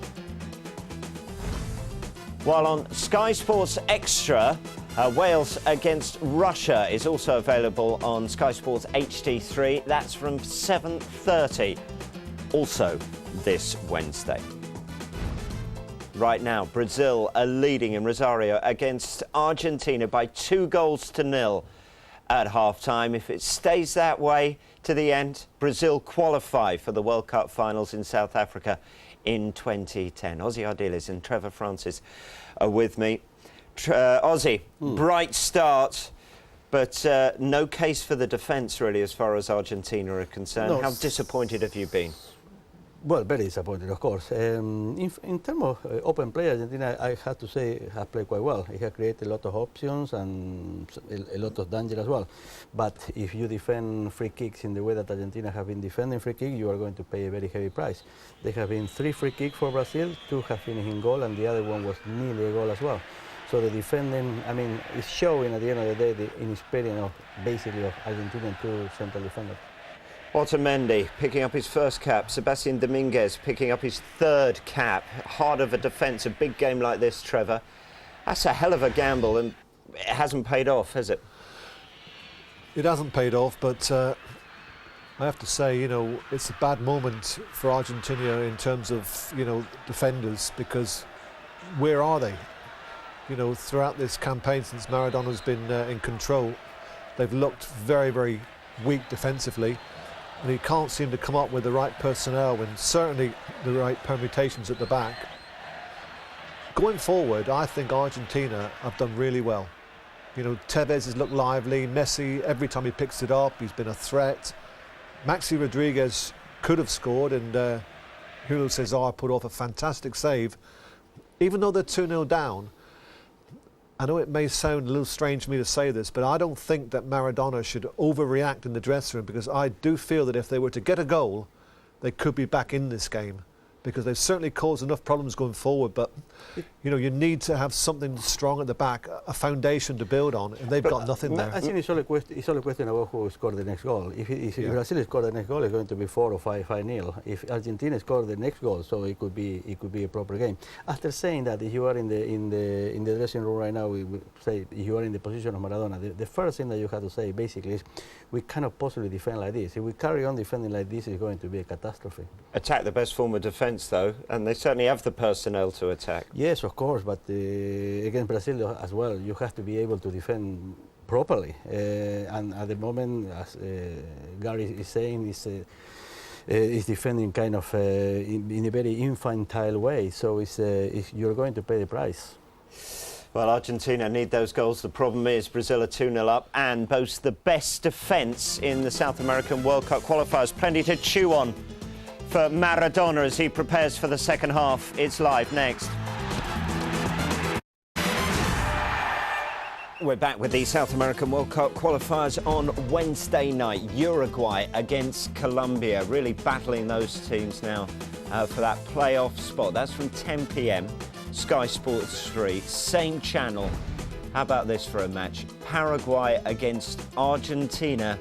While on Sky Sports Extra, Wales against Russia is also available on Sky Sports HD3. That's from 7:30, also this Wednesday. Right now, Brazil are leading in Rosario against Argentina by 2-0 at half-time. If it stays that way to the end, Brazil qualify for the World Cup finals in South Africa in 2010. Ozzy Ardiles and Trevor Francis are with me. Ozzy, bright start, but no case for the defence, really, as far as Argentina are concerned. No, how disappointed have you been? Well, very disappointed, of course. In terms of open play, Argentina, I have to say, has played quite well. It has created a lot of options and a lot of danger as well. But if you defend free kicks in the way that Argentina have been defending free kicks, you are going to pay a very heavy price. There have been 3 free kicks for Brazil, 2 have finished in goal, and the other one was nearly a goal as well. So the defending, I mean, is showing at the end of the day the inexperience of basically of Argentinian 2 central defenders. Otamendi picking up his first cap, Sebastian Dominguez picking up his 3rd cap. Heart of a defence, a big game like this, Trevor. That's a hell of a gamble, and it hasn't paid off, has it? It hasn't paid off, but I have to say, you know, it's a bad moment for Argentina in terms of, you know, defenders, because where are they? You know, throughout this campaign since Maradona's been in control, they've looked very, very weak defensively. And he can't seem to come up with the right personnel and certainly the right permutations at the back. Going forward, I think Argentina have done really well. You know, Tevez has looked lively. Messi, every time he picks it up, he's been a threat. Maxi Rodriguez could have scored, and Julio César put off a fantastic save. Even though they're 2-0 down, I know it may sound a little strange for me to say this, but I don't think that Maradona should overreact in the dressing room, because I do feel that if they were to get a goal, they could be back in this game, because they've certainly caused enough problems going forward. But you know, you need to have something strong at the back, a foundation to build on, and they've got nothing there. I think it's all a question about who scored the next goal. If Brazil scored the next goal, it's going to be 4 or 5-0. If Argentina scored the next goal, so it could be a proper game. After saying that, if you are in the dressing room right now, we say if you are in the position of Maradona, the first thing that you have to say basically is we cannot possibly defend like this. If we carry on defending like this, it's going to be a catastrophe. Attack the best form of defence, though, and they certainly have the personnel to attack. Yes, of course, but against Brazil as well, you have to be able to defend properly. And at the moment, as Gary is saying, is defending kind of in a very infantile way. So you're going to pay the price. Well, Argentina need those goals. The problem is Brazil are 2-0 up and boast the best defence in the South American World Cup qualifiers. Plenty to chew on for Maradona as he prepares for the second half. It's live next. We're back with the South American World Cup qualifiers on Wednesday night. Uruguay against Colombia, really battling those teams now for that playoff spot. That's from 10 p.m. Sky Sports 3, same channel. How about this for a match? Paraguay against Argentina.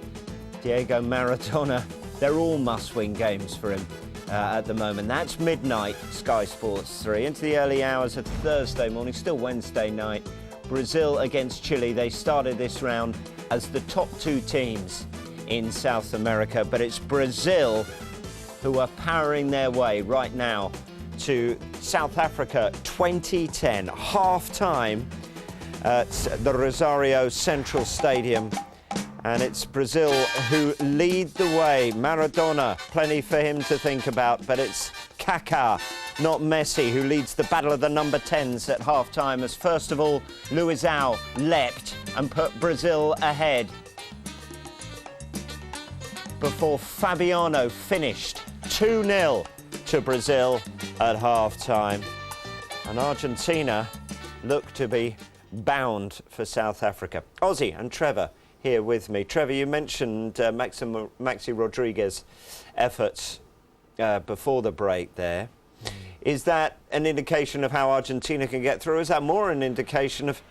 Diego Maradona. They're all must-win games for him at the moment. That's midnight, Sky Sports 3. Into the early hours of Thursday morning, still Wednesday night. Brazil against Chile. They started this round as the top 2 teams in South America, but it's Brazil who are powering their way right now to South Africa 2010, half-time at the Rosario Central Stadium. And it's Brazil who lead the way. Maradona, plenty for him to think about, but it's Kaká, not Messi, who leads the battle of the number 10s at half-time, as first of all, Luizão leapt and put Brazil ahead before Fabiano finished 2-0 to Brazil at half-time. And Argentina look to be bound for South Africa. Ozzy and Trevor here with me. Trevor, you mentioned Maxi Rodriguez efforts before the break there. Is that an indication of how Argentina can get through? Is that more an indication of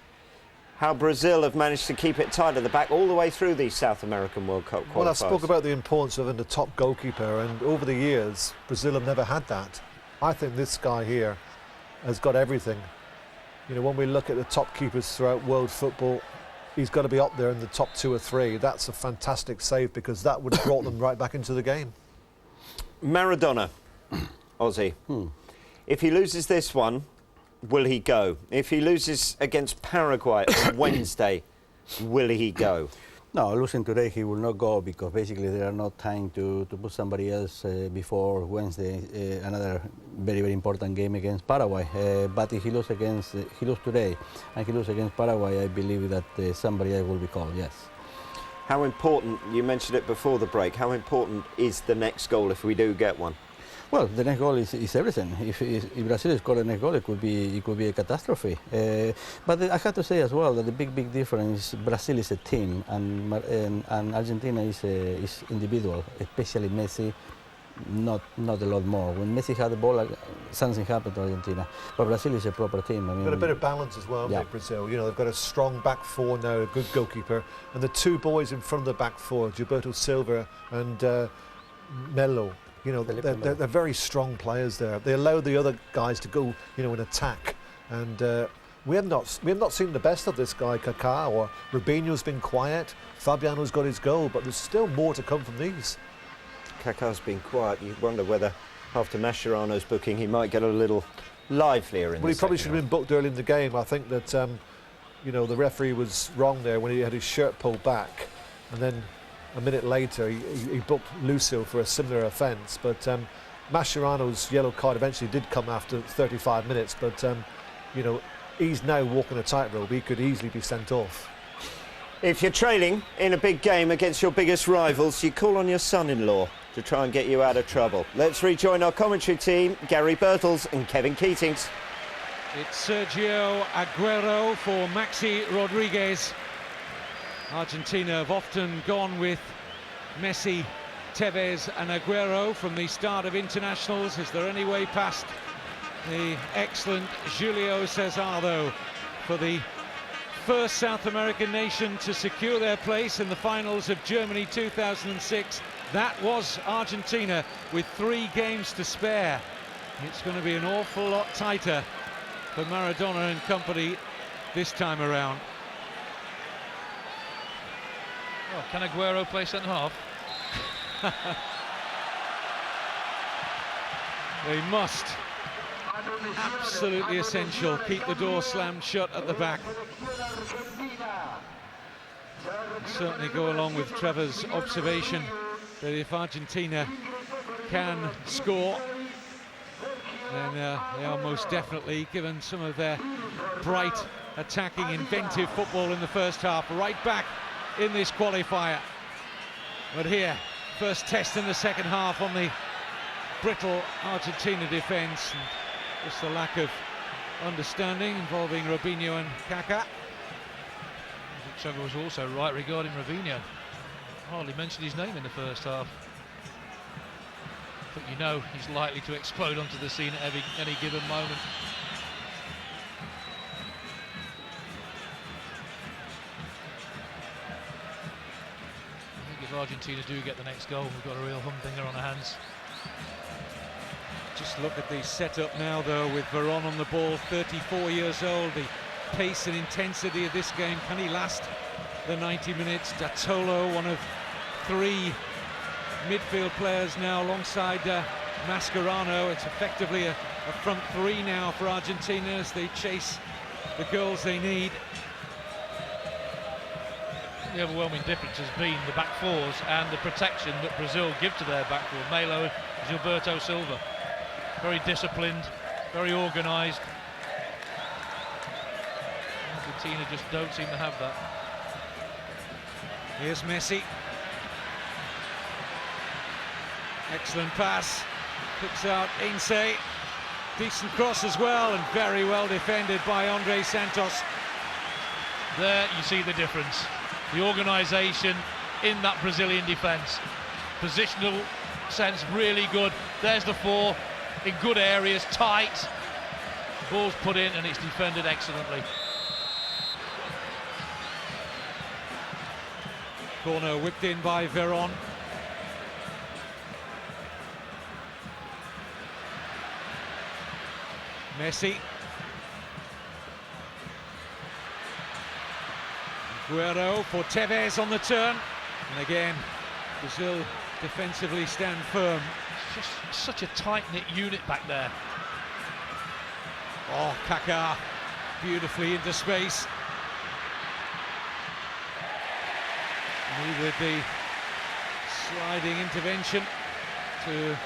how Brazil have managed to keep it tight at the back all the way through these South American World Cup qualifiers. Well, I spoke about the importance of having a top goalkeeper, and over the years, Brazil have never had that. I think this guy here has got everything. You know, when we look at the top keepers throughout world football, he's got to be up there in the top 2 or 3. That's a fantastic save, because that would have brought them right back into the game. Maradona, Aussie. If he loses this one, will he go? If he loses against Paraguay on Wednesday, will he go? No, losing today he will not go, because basically there are no time to put somebody else before Wednesday, another very, very important game against Paraguay. But if he lose today and he lose against Paraguay, I believe that somebody else will be called, yes. How important, you mentioned it before the break, how important is the next goal if we do get one? Well, the next goal is everything. If Brazil score the next goal, it could be a catastrophe. But I have to say as well that the big difference, Brazil is a team and Argentina is individual, especially Messi. Not a lot more. When Messi had the ball, something happened to Argentina. But Brazil is a proper team. I mean, got a bit of balance as well, Brazil. You know, they've got a strong back four now, a good goalkeeper, and the two boys in front of the back four, Gilberto Silva and Melo. You know, they're very strong players there. They allow the other guys to go, you know, and attack. And we have not seen the best of this guy, Kaká, or Robinho's been quiet. Fabiano's got his goal, but there's still more to come from these. Kaká's been quiet. You wonder whether after Mascherano's booking he might get a little livelier in the he probably should have been booked early in the game. I think that you know, the referee was wrong there when he had his shirt pulled back, and then a minute later he booked Lucio for a similar offence. But Mascherano's yellow card eventually did come after 35 minutes, but you know, he's now walking a tightrope. He could easily be sent off. If you're trailing in a big game against your biggest rivals, you call on your son-in-law to try and get you out of trouble. Let's rejoin our commentary team, Gary Birtles and Kevin Keatings. It's Sergio Aguero for Maxi Rodriguez. Argentina have often gone with Messi, Tevez and Aguero from the start of internationals. Is there any way past the excellent Julio César, though, for the first South American nation to secure their place in the finals of Germany 2006? That was Argentina with 3 games to spare. It's going to be an awful lot tighter for Maradona and company this time around. Oh, can Aguero play centre half? They must. Absolutely essential. Keep the door slammed shut at the back. Certainly go along with Trevor's observation that if Argentina can score, then they are most definitely, given some of their bright, attacking, inventive football in the first half, right back in this qualifier. But here, first test in the second half on the brittle Argentina defence, and just the lack of understanding involving Robinho and Kaká. I think Trevor was also right regarding Robinho. Hardly mentioned his name in the first half. But you know he's likely to explode onto the scene at any given moment. I think if Argentina do get the next goal, we've got a real humdinger on our hands. Just look at the setup now, though, with Veron on the ball, 34 years old. The pace and intensity of this game, can he last the 90 minutes? Datolo, one of 3 midfield players now alongside Mascherano. It's effectively a front 3 now for Argentina as they chase the goals they need. The overwhelming difference has been the back fours and the protection that Brazil give to their back four. Melo and Gilberto Silva. Very disciplined, very organised. Argentina just don't seem to have that. Here's Messi. Excellent pass. Picks out Heinze. Decent cross as well, and very well defended by Andre Santos. There you see the difference. The organisation in that Brazilian defence. Positional sense really good. There's the 4 in good areas, tight. Ball's put in and it's defended excellently. Corner whipped in by Veron. Messi. Aguero for Tevez on the turn. And again, Brazil defensively stand firm. It's just such a tight-knit unit back there. Oh, Kaká beautifully into space. Needed the sliding intervention to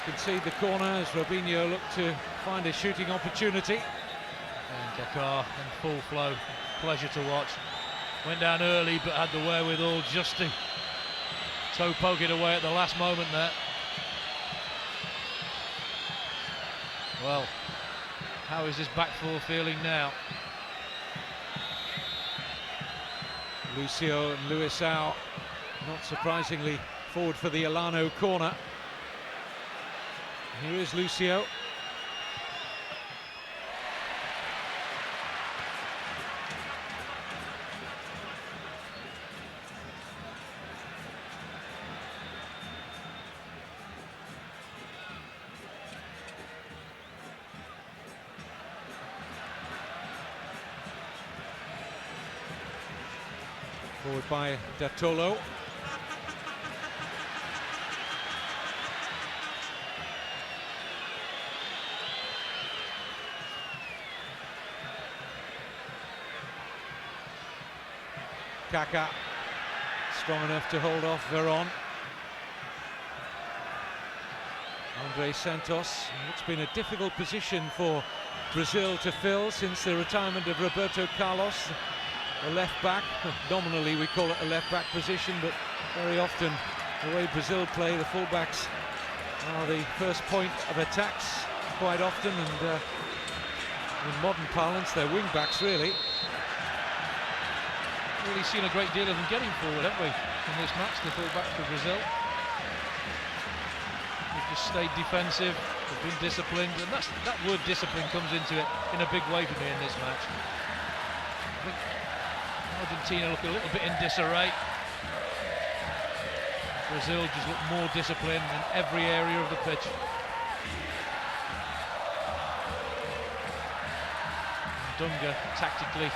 concede the corner as Robinho looked to find a shooting opportunity. And Kaká in full flow, pleasure to watch. Went down early but had the wherewithal just to toe poke it away at the last moment there. Well, how is this back four feeling now? Lucio and Luisao, not surprisingly, forward for the Elano corner. Here is Lucio. Forward by Datolo. Kaká strong enough to hold off Veron. Andre Santos. It's been a difficult position for Brazil to fill since the retirement of Roberto Carlos. A left back, nominally we call it a left back position, but very often the way Brazil play, the fullbacks are the first point of attacks quite often, and in modern parlance they're wing backs really. Really seen a great deal of them getting forward, haven't we, in this match, the fullbacks for Brazil. They've just stayed defensive, they've been disciplined, and that word discipline comes into it in a big way for me in this match. I think Argentina look a little bit in disarray. Brazil just look more disciplined in every area of the pitch. Dunga tactically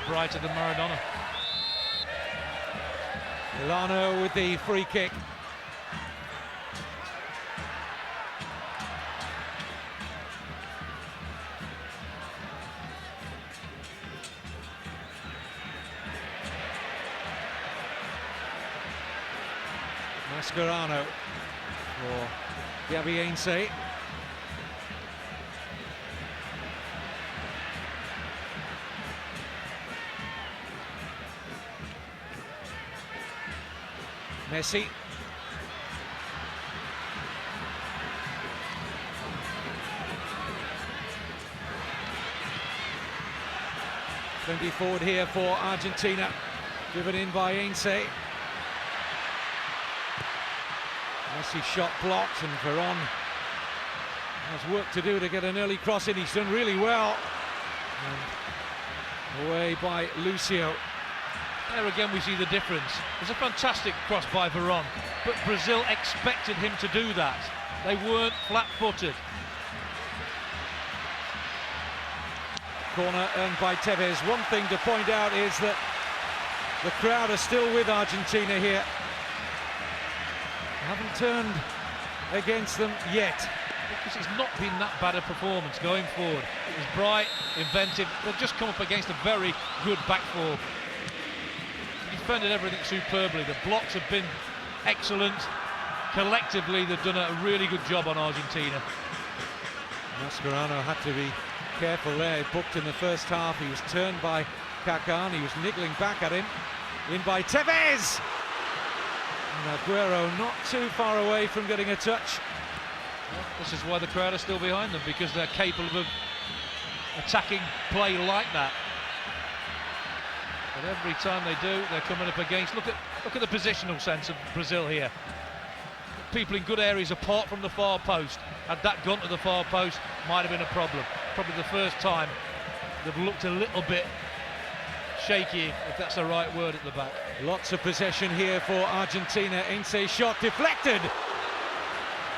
brighter than Maradona. Milano with the free kick. Mascherano for Heinze. Messi. Plenty forward here for Argentina. Driven in by Heinze. Messi shot blocked, and Veron has work to do to get an early cross in. He's done really well. And away by Lucio. There again we see the difference. There's a fantastic cross by Veron, but Brazil expected him to do that. They weren't flat-footed. Corner earned by Tevez. One thing to point out is that the crowd are still with Argentina here. Haven't turned against them yet. Because it's not been that bad a performance going forward. It was bright, inventive. They've just come up against a very good back four. Defended everything superbly. The blocks have been excellent. Collectively, they've done a really good job on Argentina. Mascherano had to be careful there. He booked in the first half. He was turned by Kaká. He was niggling back at him. In by Tevez! And Aguero not too far away from getting a touch. Well, this is why the crowd are still behind them, because they're capable of attacking play like that. But every time they do, they're coming up against. Look at the positional sense of Brazil here. People in good areas apart from the far post. Had that gone to the far post, might have been a problem. Probably the first time they've looked a little bit shaky, if that's the right word, at the back. Lots of possession here for Argentina. Heinze shot deflected.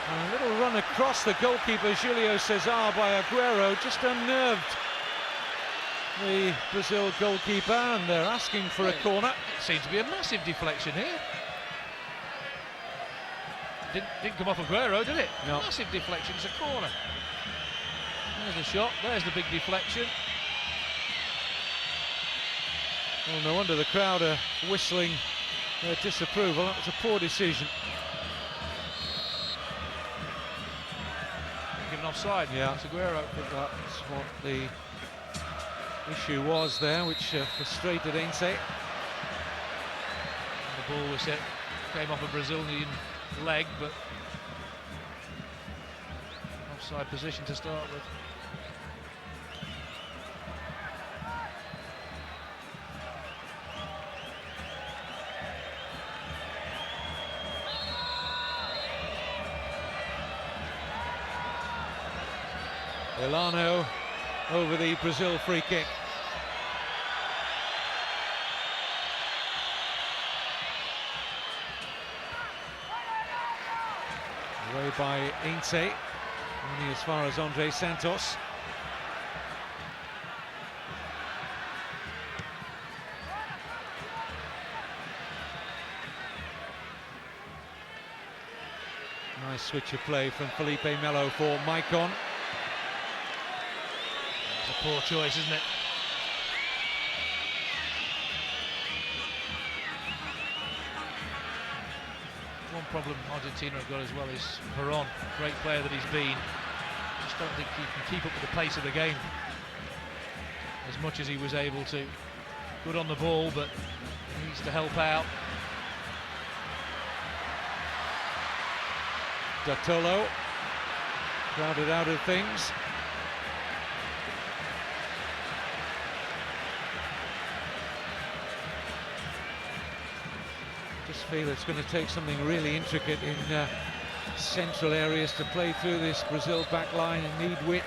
And a little run across the goalkeeper, Julio Cesar, by Aguero, just unnerved the Brazil goalkeeper, and they're asking for a corner. It seems to be a massive deflection here. Didn't come off Aguero, did it? No. Massive deflection, it's a corner. There's the shot, there's the big deflection. Well, no wonder the crowd are whistling their disapproval. That was a poor decision. Given offside, yeah. It's Aguero. But that's what the issue was there, which frustrated Heinze. The ball was hit, came off a Brazilian leg, but offside position to start with. Elano over the Brazil free kick. Away by Heinze, only as far as Andre Santos. Nice switch of play from Felipe Melo for Maicon. It's a poor choice, isn't it? One problem Argentina have got as well is Veron, great player that he's been. Just don't think he can keep up with the pace of the game as much as he was able to. Good on the ball, but he needs to help out. Datolo crowded out of things. Just feel it's going to take something really intricate in central areas to play through this Brazil back line and need width.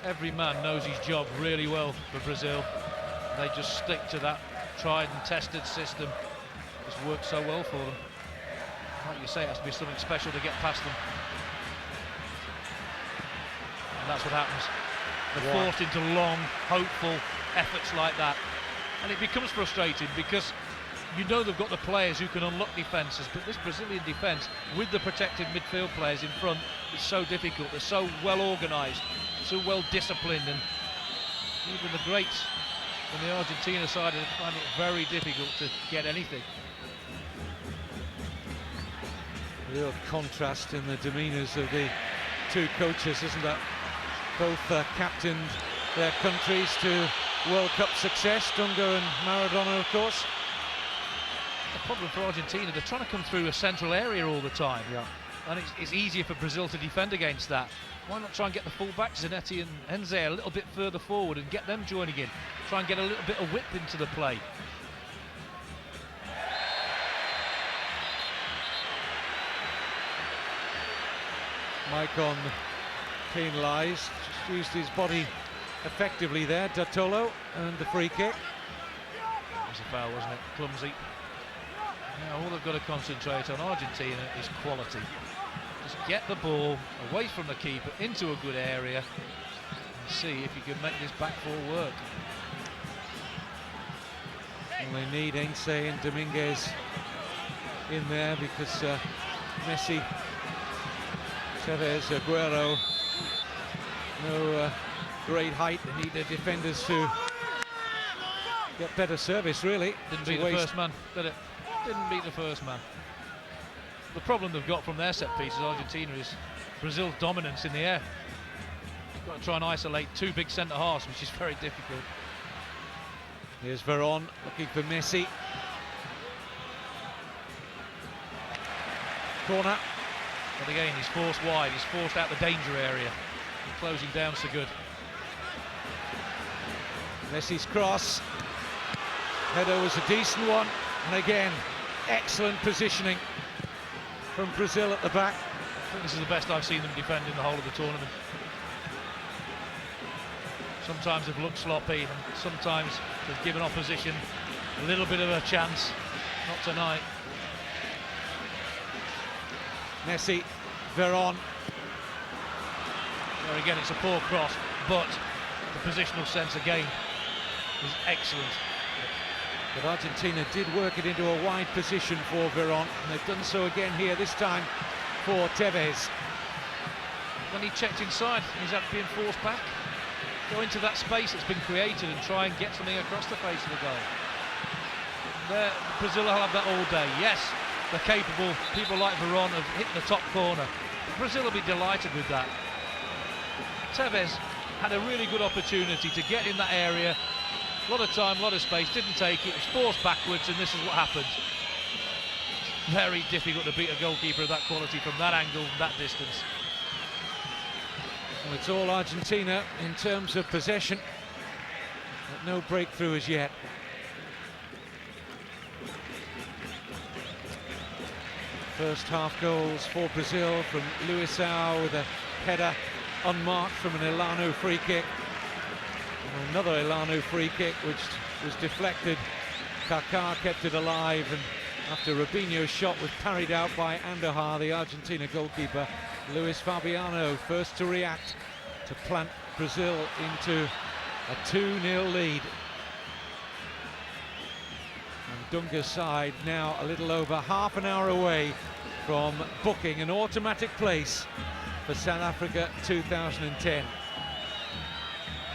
Every man knows his job really well for Brazil. They just stick to that tried and tested system. It's worked so well for them. Like you say, it has to be something special to get past them. And that's what happens. They're forced into long, hopeful efforts like that. And it becomes frustrating because you know they've got the players who can unlock defences, but this Brazilian defence, with the protected midfield players in front, is so difficult. They're so well organised, so well disciplined, and even the greats on the Argentina side find it very difficult to get anything. Real contrast in the demeanours of the two coaches, isn't that? Both captained their countries to World Cup success, Dunga and Maradona, of course. The problem for Argentina, they're trying to come through a central area all the time. Yeah. And it's easier for Brazil to defend against that. Why not try and get the full-back, Zanetti and Heinze, a little bit further forward and get them joining in? Try and get a little bit of whip into the play. Maicon penalised, just used his body effectively there. Datolo and the free kick. That was a foul, wasn't it? Clumsy. Now all they've got to concentrate on, Argentina, is quality. Just get the ball away from the keeper into a good area and see if you can make this back four work. And they need Heinze and Dominguez in there because Messi, Tevez, Aguero, no great height. They need their defenders to get better service, really. Didn't beat the first man, did it? Didn't beat the first man. The problem they've got from their set pieces, Argentina, is Brazil's dominance in the air. You've got to try and isolate two big centre halves, which is very difficult. Here's Veron looking for Messi. Corner. But again, he's forced wide, he's forced out the danger area. And closing down so good. Messi's cross. Header was a decent one. And again, excellent positioning from Brazil at the back. I think this is the best I've seen them defend in the whole of the tournament. Sometimes they've looked sloppy, and sometimes they've given opposition a little bit of a chance. Not tonight. Messi, Veron. There again, it's a poor cross, but the positional sense again is excellent. But Argentina did work it into a wide position for Veron, and they've done so again here, this time for Tevez. When he checked inside, he's had being forced back. Go into that space that's been created and try and get something across the face of the goal. There, Brazil will have that all day. Yes, they're capable. People like Veron have hit the top corner. Brazil will be delighted with that. Tevez had a really good opportunity to get in that area. A lot of time, a lot of space, didn't take it, was forced backwards, and this is what happens. Very difficult to beat a goalkeeper of that quality from that angle, that distance. Well, it's all Argentina in terms of possession, but no breakthrough as yet. First half goals for Brazil from Luisao with a header unmarked from an Elano free kick. And another Elano free kick which was deflected. Kaká kept it alive, and after Robinho's shot was parried out by Andújar, the Argentina goalkeeper, Luis Fabiano first to react to plant Brazil into a 2-0 lead. And Dunga's side now a little over half an hour away from booking an automatic place for South Africa 2010.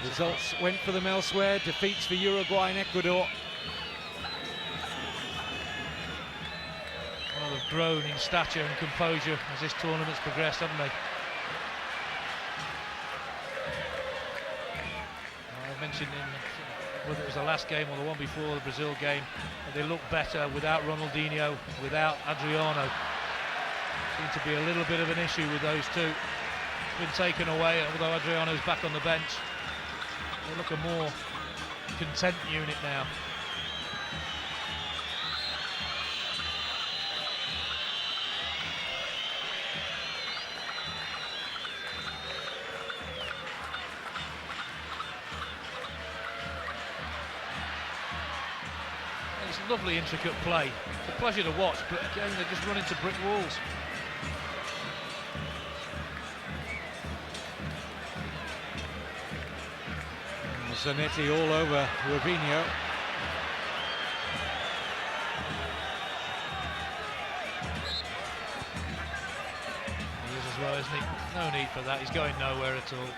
Results went for them elsewhere, defeats for Uruguay and Ecuador. Well, they've grown in stature and composure as this tournament's progressed, haven't they? I mentioned whether it was the last game or the one before, the Brazil game, that they look better without Ronaldinho, without Adriano. Seems to be a little bit of an issue with those two. It's been taken away, although Adriano's back on the bench. They look a more content unit now. It's lovely, intricate play. It's a pleasure to watch, but again, they just run into brick walls. Zanetti all over Robinho. He is as well, isn't he? No need for that, he's going nowhere at all.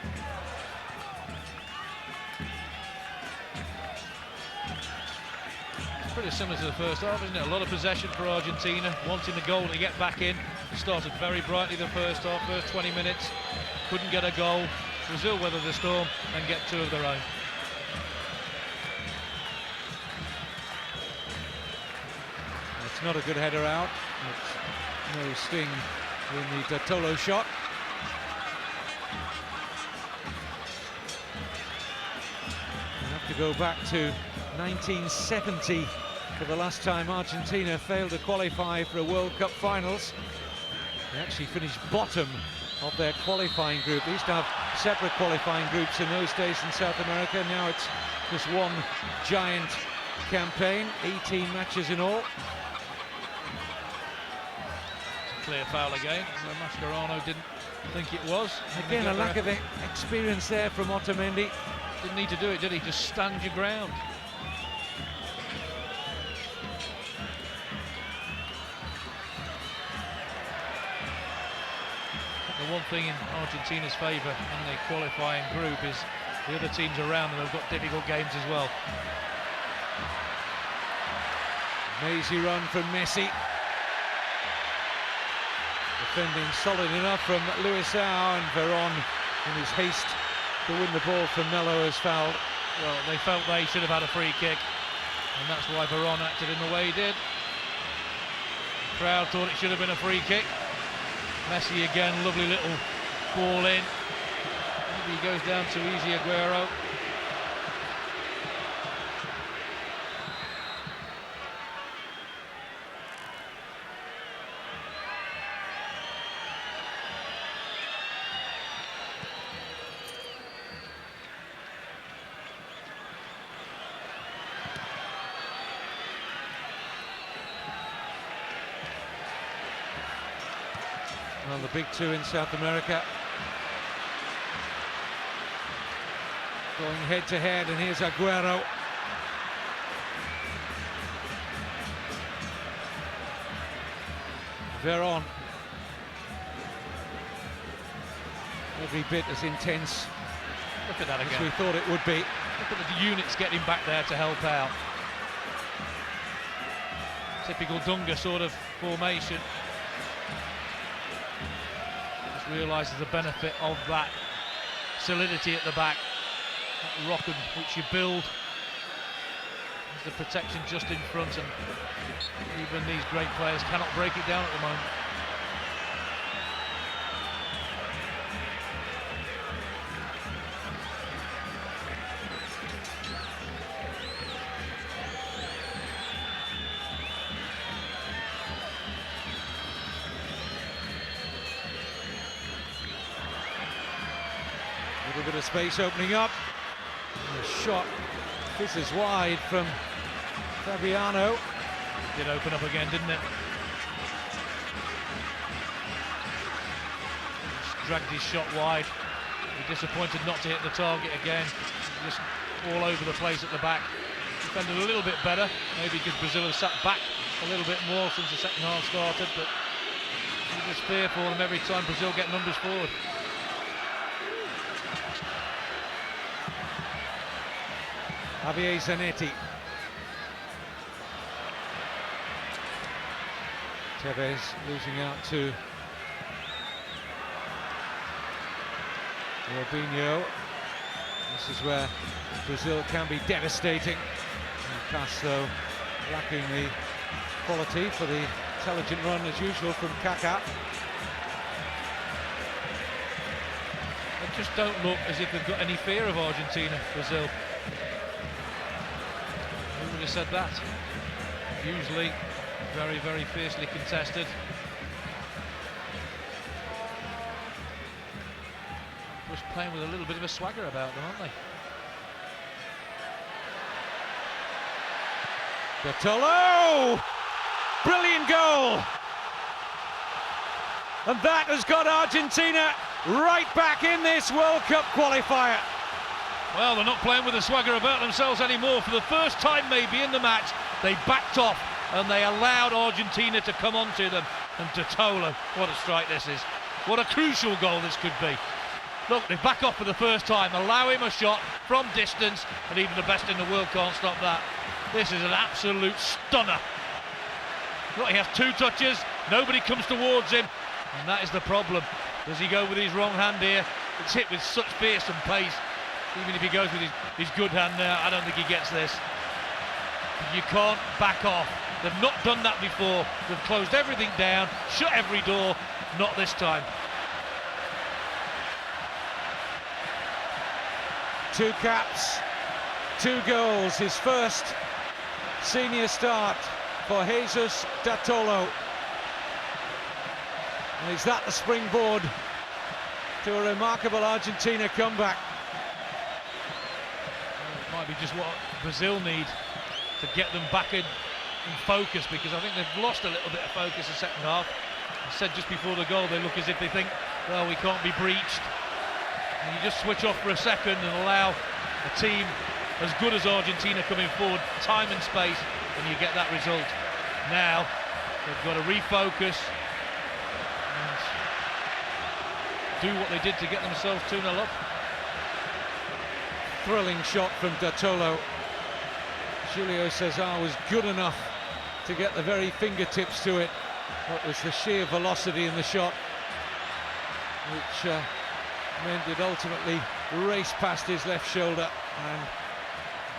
It's pretty similar to the first half, isn't it? A lot of possession for Argentina, wanting the goal to get back in. It started very brightly the first half, first 20 minutes. Couldn't get a goal. Brazil weathered the storm and get two of their own. It's not a good header out. It's no sting in the Datolo shot. We have to go back to 1970 for the last time Argentina failed to qualify for a World Cup finals. They actually finished bottom of their qualifying group. They used to have separate qualifying groups in those days in South America. Now it's just one giant campaign, 18 matches in all. Clear foul again. Mascherano didn't think it was. Again, a lack of experience there from Otamendi. Didn't need to do it, did he? Just stand your ground. The one thing in Argentina's favour in the qualifying group is the other teams around them have got difficult games as well. Mazy run from Messi. Defending solid enough from Luisao, and Veron in his haste to win the ball from Melo has fouled. Well, they felt they should have had a free kick, and that's why Veron acted in the way he did. The crowd thought it should have been a free kick. Messi again, lovely little ball in. Maybe he goes down too easy, Aguero. the big two in South America. Going head to head, and here's Aguero. Veron. Every bit as intense. Look at that again. As we thought it would be. Look at the units getting back there to help out. Typical Dunga sort of formation. Just realises the benefit of that solidity at the back. That rock which you build. There's the protection just in front, and even these great players cannot break it down at the moment. A little bit of space opening up. And a shot fizzes wide from Fabiano. Did open up again, didn't it? Just dragged his shot wide. Be disappointed not to hit the target again. Just all over the place at the back. Defended a little bit better, maybe because Brazil has sat back a little bit more since the second half started, but you just fear for them every time Brazil get numbers forward. Javier Zanetti. Tevez losing out to Robinho. This is where Brazil can be devastating. And Castro lacking the quality for the intelligent run as usual from Kaká. They just don't look as if they've got any fear of Argentina, Brazil. Who would have said that? Usually very, very fiercely contested. Just playing with a little bit of a swagger about them, aren't they? Datolo! Brilliant goal! And that has got Argentina right back in this World Cup qualifier. Well, they're not playing with a swagger about themselves anymore. For the first time maybe in the match, they backed off and they allowed Argentina to come onto them. And Datolo, what a strike this is. What a crucial goal this could be. Look, they back off for the first time, allow him a shot from distance, and even the best in the world can't stop that. This is an absolute stunner. Look, he has two touches, nobody comes towards him, and that is the problem. Does he go with his wrong hand here? It's hit with such fearsome pace. Even if he goes with his good hand now, I don't think he gets this. You can't back off. They've not done that before. They've closed everything down, shut every door. Not this time. 2 caps, 2 goals. His first senior start for Jesus Datolo. And is that the springboard to a remarkable Argentina comeback? It might be just what Brazil need to get them back in focus, because I think they've lost a little bit of focus in the second half. I said just before the goal, they look as if they think, well, we can't be breached. And you just switch off for a second and allow a team as good as Argentina coming forward, time and space, and you get that result. Now, they've got to refocus and do what they did to get themselves 2-0 up. Thrilling shot from Datolo. Julio César was good enough to get the very fingertips to it. What was the sheer velocity in the shot, which meant it ultimately raced past his left shoulder and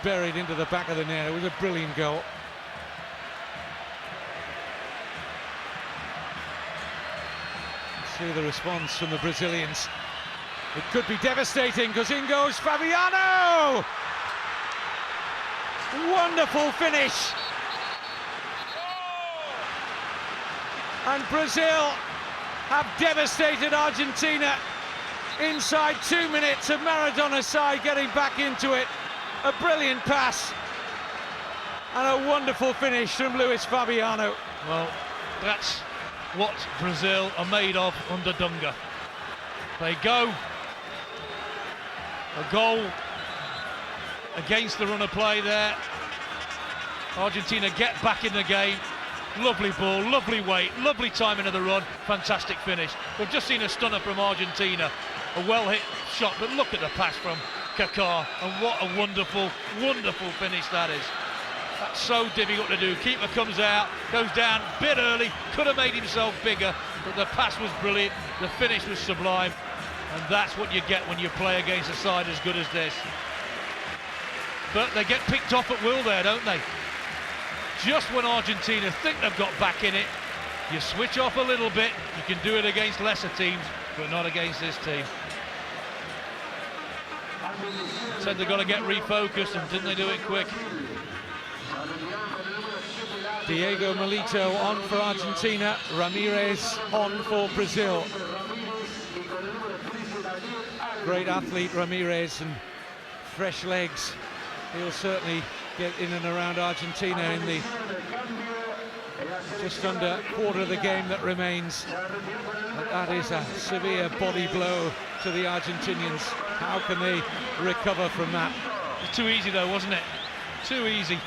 buried into the back of the net. It was a brilliant goal. See the response from the Brazilians. It could be devastating, because in goes Fabiano! Wonderful finish! And Brazil have devastated Argentina inside 2 minutes of Maradona's side getting back into it. A brilliant pass and a wonderful finish from Luis Fabiano. Well, that's what Brazil are made of under Dunga. They go. A goal against the run of play there. Argentina get back in the game. Lovely ball, lovely weight, lovely timing of the run, fantastic finish. We've just seen a stunner from Argentina, a well-hit shot, but look at the pass from Kaká, and what a wonderful, wonderful finish that is. That's so difficult to do. Keeper comes out, goes down a bit early, could have made himself bigger, but the pass was brilliant, the finish was sublime, and that's what you get when you play against a side as good as this. But they get picked off at will there, don't they? Just when Argentina think they've got back in it, you switch off a little bit. You can do it against lesser teams, but not against this team. Said they've got to get refocused, and didn't they do it quick? Diego Milito on for Argentina, Ramirez on for Brazil. Great athlete Ramirez, and fresh legs. He'll certainly get in and around Argentina in the just under quarter of the game that remains. But that is a severe body blow to the Argentinians. How can they recover from that? It's too easy though, wasn't it? Too easy.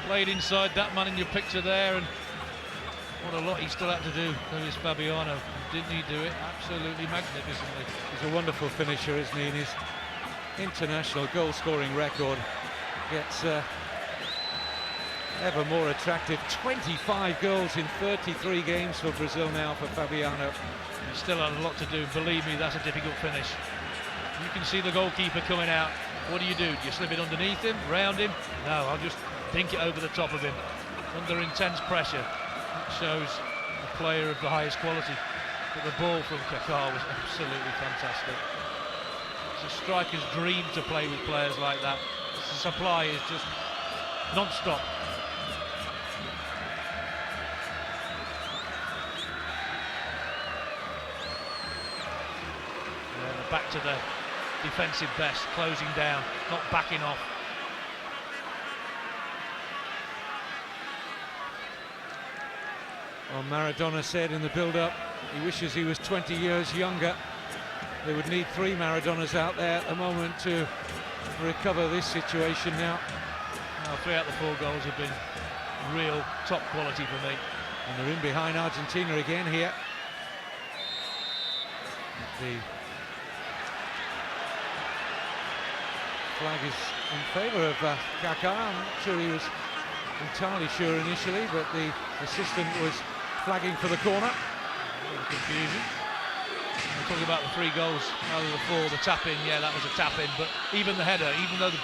Played inside that man in your picture there, and what a lot he still had to do. There is Fabiano. Didn't he do it absolutely magnificently? He's a wonderful finisher, isn't he? And his international goal-scoring record gets ever more attractive. 25 goals in 33 games for Brazil now for Fabiano. He's still had a lot to do. Believe me, that's a difficult finish. You can see the goalkeeper coming out. What do? Do you slip it underneath him, round him? No, I'll just dink it over the top of him. Under intense pressure. It shows a player of the highest quality. But the ball from Kaká was absolutely fantastic. It's a striker's dream to play with players like that. The supply is just non-stop. Yeah, back to the defensive best, closing down, not backing off. Well, Maradona said in the build-up he wishes he was 20 years younger. They would need 3 Maradonas out there at the moment to recover this situation now. Now 3 out of the 4 goals have been real top quality for me. And they're in behind Argentina again here. The flag is in favour of Kaká. I'm not sure he was entirely sure initially, but the assistant was flagging for the corner. A little confusion. We're talking about the 3 goals out of the 4, the tap-in, yeah, that was a tap-in, but even the header, even though the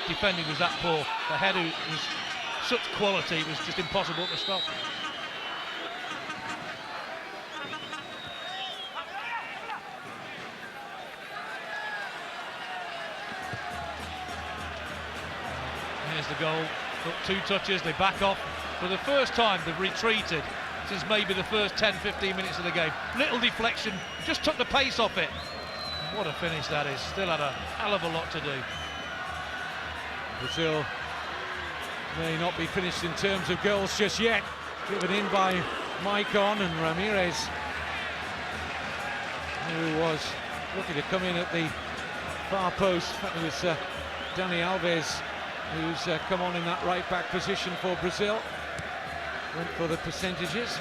defending was that poor, the header was such quality, it was just impossible to stop. Here's the goal, took 2 touches, they back off. For the first time they've retreated since maybe the first 10-15 minutes of the game. Little deflection, just took the pace off it. What a finish that is. Still had a hell of a lot to do. Brazil may not be finished in terms of goals just yet. Given in by Maicon, and Ramirez, who was looking to come in at the far post. In fact, it was Dani Alves who's come on in that right back position for Brazil. Went for the percentages.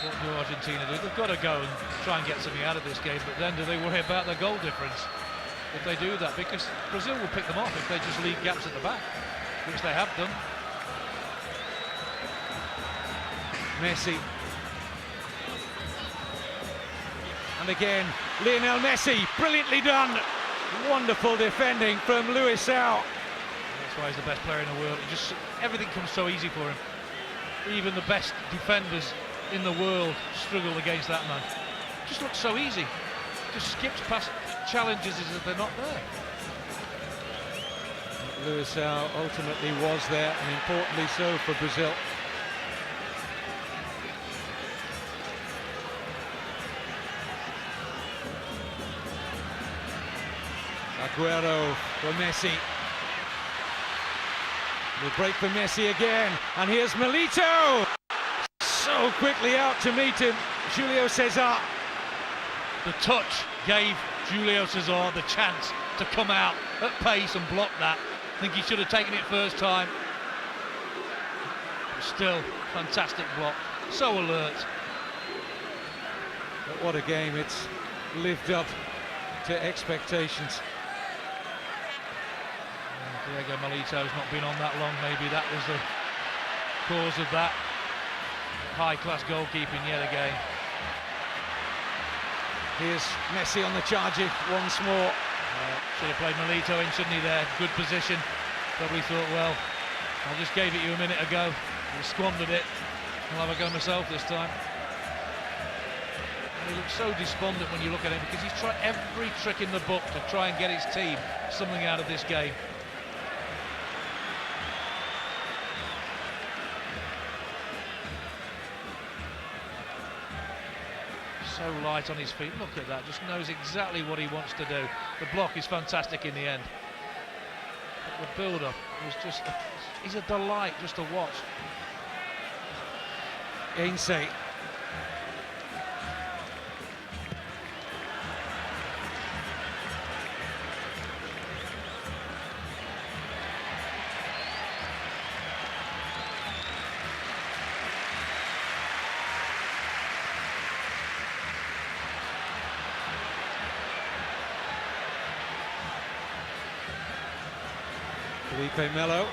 What do Argentina do? They've got to go and try and get something out of this game, but then do they worry about their goal difference if they do that? Because Brazil will pick them off if they just leave gaps at the back, which they have done. Messi. And again, Lionel Messi, brilliantly done. Wonderful defending from Luisao. That's why he's the best player in the world. Everything comes so easy for him. Even the best defenders in the world struggle against that man. Just looks so easy. Just skips past challenges as if they're not there. Luisao ultimately was there, and importantly so for Brazil. Aguero for Messi. The break for Messi again, and here's Milito! So quickly out to meet him, Julio Cesar. The touch gave Julio Cesar the chance to come out at pace and block that. I think he should have taken it first time. But still, fantastic block, so alert. But what a game, it's lived up to expectations. Diego Milito's not been on that long, maybe that was the cause of that. High-class goalkeeping yet again. Here's Messi on the charge once more. Should have played Milito in, shouldn't he, there? Good position. Probably thought, well, I just gave it you a minute ago. I squandered it. I'll have a go myself this time. And he looks so despondent when you look at him, because he's tried every trick in the book to try and get his team something out of this game. So light on his feet, look at that, just knows exactly what he wants to do. The block is fantastic in the end. But the build-up was just, he's a delight just to watch. Heinze. Felipe Melo.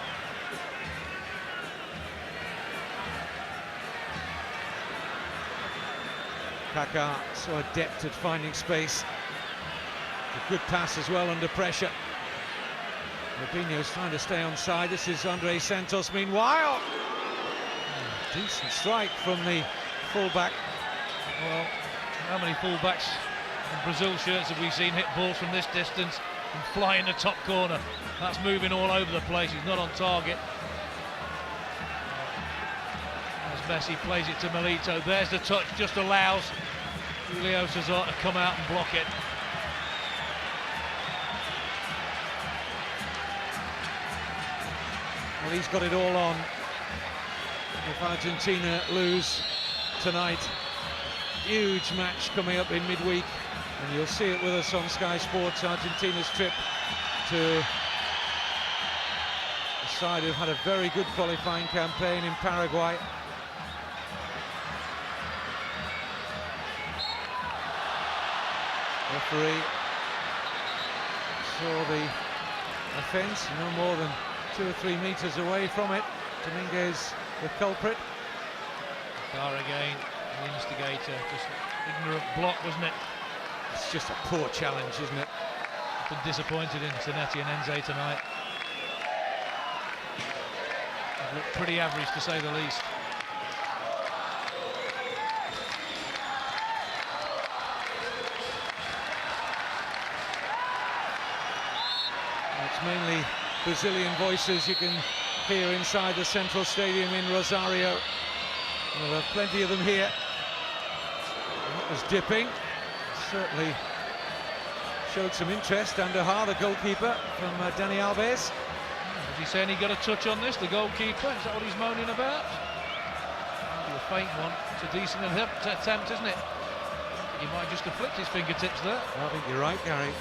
Kaká so adept at finding space. A good pass as well under pressure. Robinho's trying to stay on side. This is Andre Santos meanwhile. Decent strike from the fullback. Well, how many fullbacks in Brazil shirts have we seen hit balls from this distance and fly in the top corner? That's moving all over the place. He's not on target. As Messi plays it to Milito, there's the touch, just allows Julio Cesar to come out and block it. Well, he's got it all on. If Argentina lose tonight, huge match coming up in midweek, and you'll see it with us on Sky Sports. Argentina's trip to a side who've had a very good qualifying campaign in Paraguay. Referee saw the offence, no more than 2 or 3 metres away from it. Dominguez, the culprit. Car again, the instigator, just ignorant block, wasn't it? It's just a poor challenge, isn't it? Been disappointed in Zanetti and Heinze tonight. They've looked pretty average, to say the least. It's mainly Brazilian voices you can hear inside the Central Stadium in Rosario. There are plenty of them here. That was dipping. Certainly showed some interest. Andújar, the goalkeeper from Dani Alves. Is he saying he got a touch on this, the goalkeeper? Is that what he's moaning about? Maybe a faint one. It's a decent attempt, isn't it? He might just have flicked his fingertips there. I think you're right, Gary.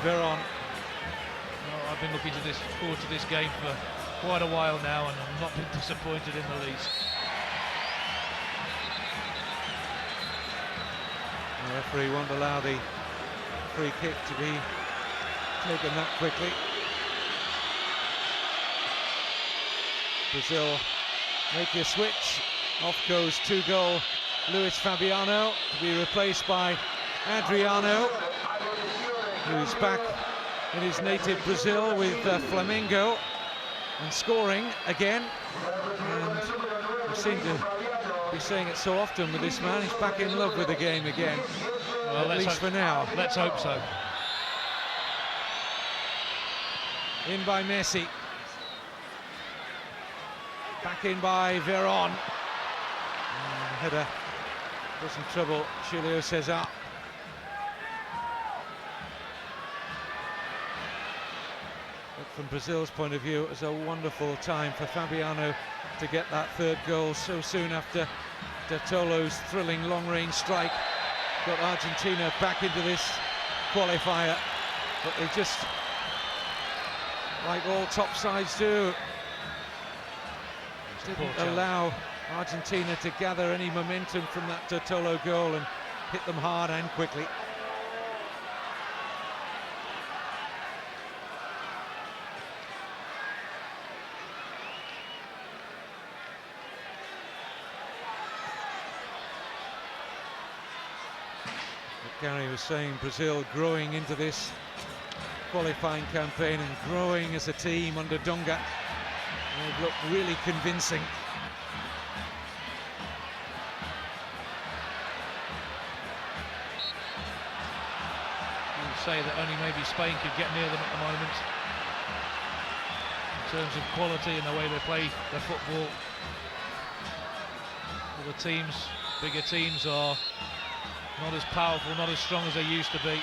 Veron. Well, I've been looking forward to this game for quite a while now, and I've not been disappointed in the least. The referee won't allow the free kick to be taken that quickly. Brazil make a switch. Off goes 2-goal Luis Fabiano to be replaced by Adriano, who's back in his native Brazil with Flamengo and scoring again. And we seem to be saying it so often with this man. He's back in love with the game again, well, at least for now. Let's hope so. In by Messi. Back in by Veron. Header Doesn't trouble Julio Cesar. But from Brazil's point of view, it was a wonderful time for Fabiano to get that third goal so soon after Datolo's thrilling long-range strike. Got Argentina back into this qualifier, but they just, like all top sides do, didn't allow Argentina to gather any momentum from that Datolo goal and hit them hard and quickly. Gary was saying Brazil growing into this qualifying campaign and growing as a team under Dunga. They've looked really convincing. You would say that only maybe Spain could get near them at the moment in terms of quality and the way they play their football. Well, the teams, bigger teams, are not as powerful, not as strong as they used to be.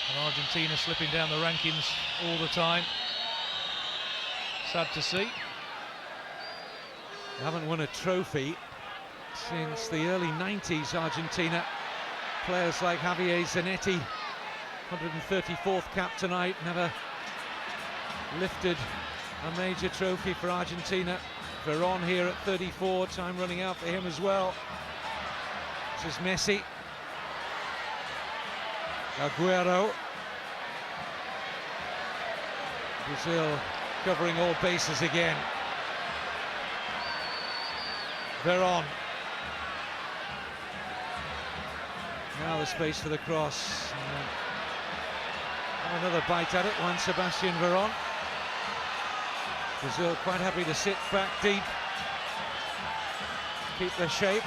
And Argentina slipping down the rankings all the time. Sad to see. They haven't won a trophy since the early 90s, Argentina. Players like Javier Zanetti, 134th cap tonight, never lifted a major trophy for Argentina. Veron here at 34, time running out for him as well. This is Messi. Aguero. Brazil covering all bases again. Veron. Now the space for the cross. Another bite at it, Juan Sebastian Veron. Brazil quite happy to sit back deep, keep their shape.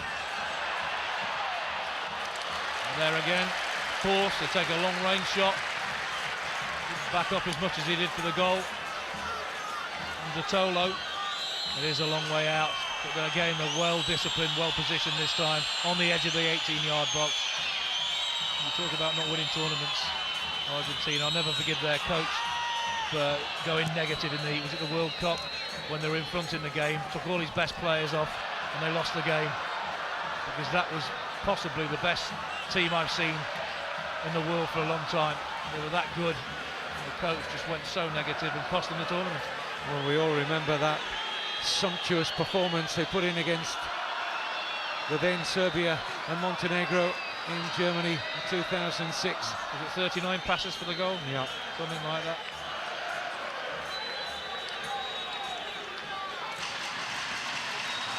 And there again, forced to take a long range shot. Didn't back up as much as he did for the goal. And Datolo, it is a long way out, but then again they're well disciplined, well positioned this time, on the edge of the 18-yard box. You talk about not winning tournaments, Argentina. I'll never forgive their coach for going negative in the, was it the World Cup, when they were in front in the game, took all his best players off and they lost the game, because that was possibly the best team I've seen in the world for a long time. They were that good, and the coach just went so negative and cost them the tournament. Well, we all remember that sumptuous performance they put in against the then Serbia and Montenegro in Germany in 2006. Was it 39 passes for the goal? Yeah. Something like that.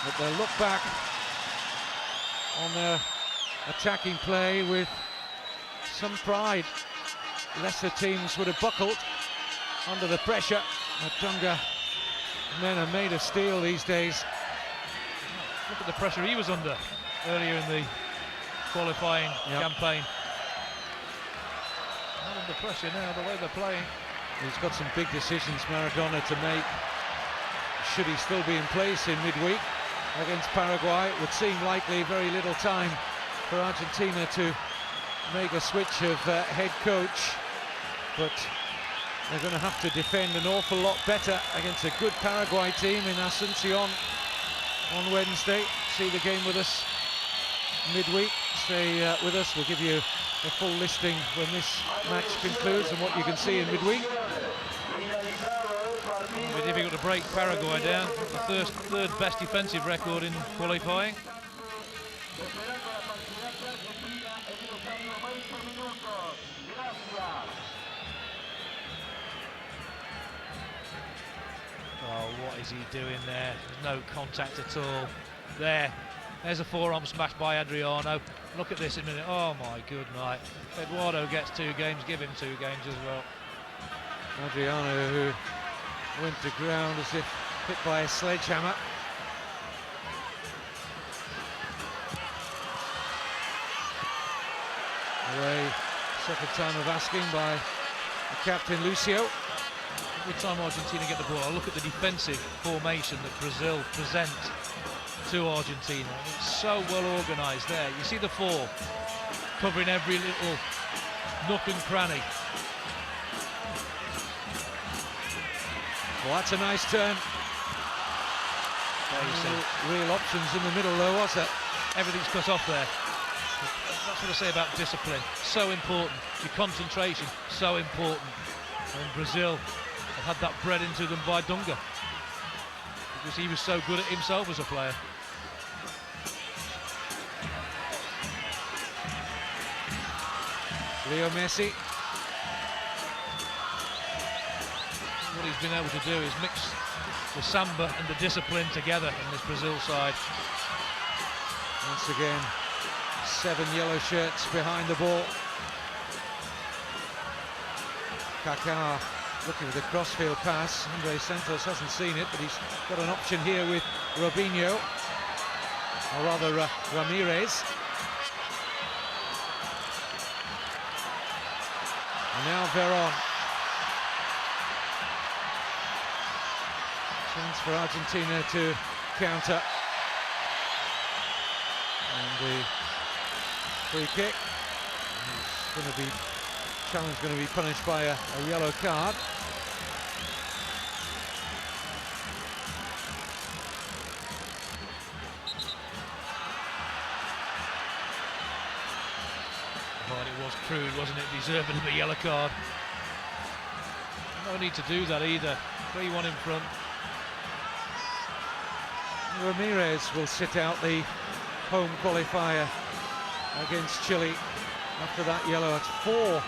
But they'll look back on their attacking play with some pride. Lesser teams would have buckled under the pressure. But Dunga men are made of steel these days. Look at the pressure he was under earlier in the qualifying campaign. Not under pressure now, the way they're playing. He's got some big decisions, Maradona, to make. Should he still be in place in midweek against Paraguay? It would seem likely. Very little time for Argentina to make a switch of head coach, but they're going to have to defend an awful lot better against a good Paraguay team in Asuncion on Wednesday. See the game with us midweek. Stay with us. We'll give you a full listing when this match concludes and what you can see in midweek. It'll be difficult to break Paraguay down. The third best defensive record in qualifying. Oh, what is he doing there? There's no contact at all. There's a forearm smash by Adriano. Look at this in a minute. Oh my good night. Eduardo gets 2 games, give him 2 games as well. Adriano, who went to ground as if hit by a sledgehammer. Away, second time of asking by the captain Lucio. Every time Argentina get the ball, I look at the defensive formation that Brazil present to Argentina. It's so well organised there. You see the four covering every little nook and cranny. Well, that's a nice turn. Real options in the middle though, was it? Everything's cut off there. That's what I say about discipline. So important. Your concentration, so important. And Brazil have had that bred into them by Dunga, because he was so good at himself as a player. Leo Messi. What he's been able to do is mix the samba and the discipline together in this Brazil side. Once again, 7 yellow shirts behind the ball. Kaká looking for the crossfield pass. Andre Santos hasn't seen it, but he's got an option here with Robinho, or rather Ramirez. And now Veron. Chance for Argentina to counter. And the free kick. Challenge going to be punished by a yellow card. Well, it was crude, wasn't it? Deserving of a yellow card. No need to do that either. 3-1 in front. Ramirez will sit out the home qualifier against Chile after that yellow. It's 4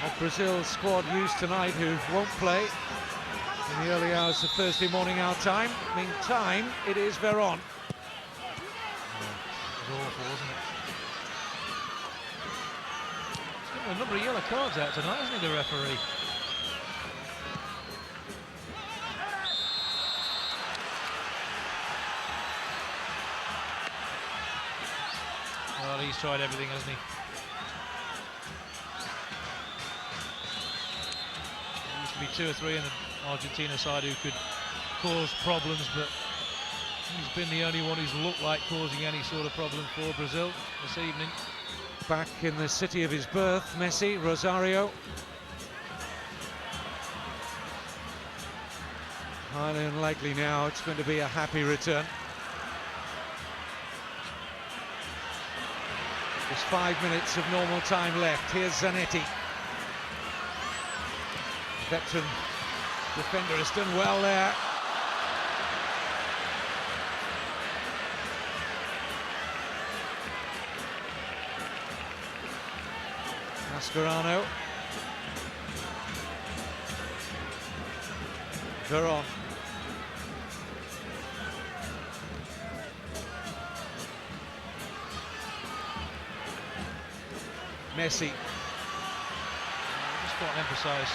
of Brazil's squad used tonight who won't play in the early hours of Thursday morning our time. Meantime, it is Veron. It was awful, wasn't it? He's got a number of yellow cards out tonight, isn't he, the referee? Well, he's tried everything, hasn't he? There used to be 2 or 3 in the Argentina side who could cause problems, but he's been the only one who's looked like causing any sort of problem for Brazil this evening. Back in the city of his birth, Messi, Rosario. Highly unlikely now it's going to be a happy return. There's 5 minutes of normal time left. Here's Zanetti. Veteran defender has done well there. Mascherano. Veron. Messi. I just want to emphasise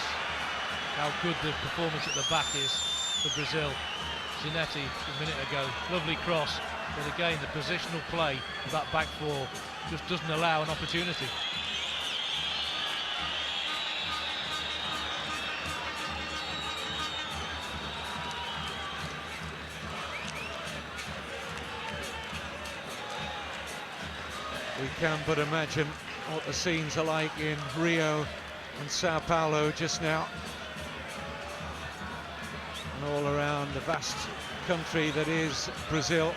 how good the performance at the back is for Brazil. Zanetti a minute ago, lovely cross, but again the positional play of that back four just doesn't allow an opportunity. We can but imagine what the scenes are like in Rio and Sao Paulo just now, and all around the vast country that is Brazil.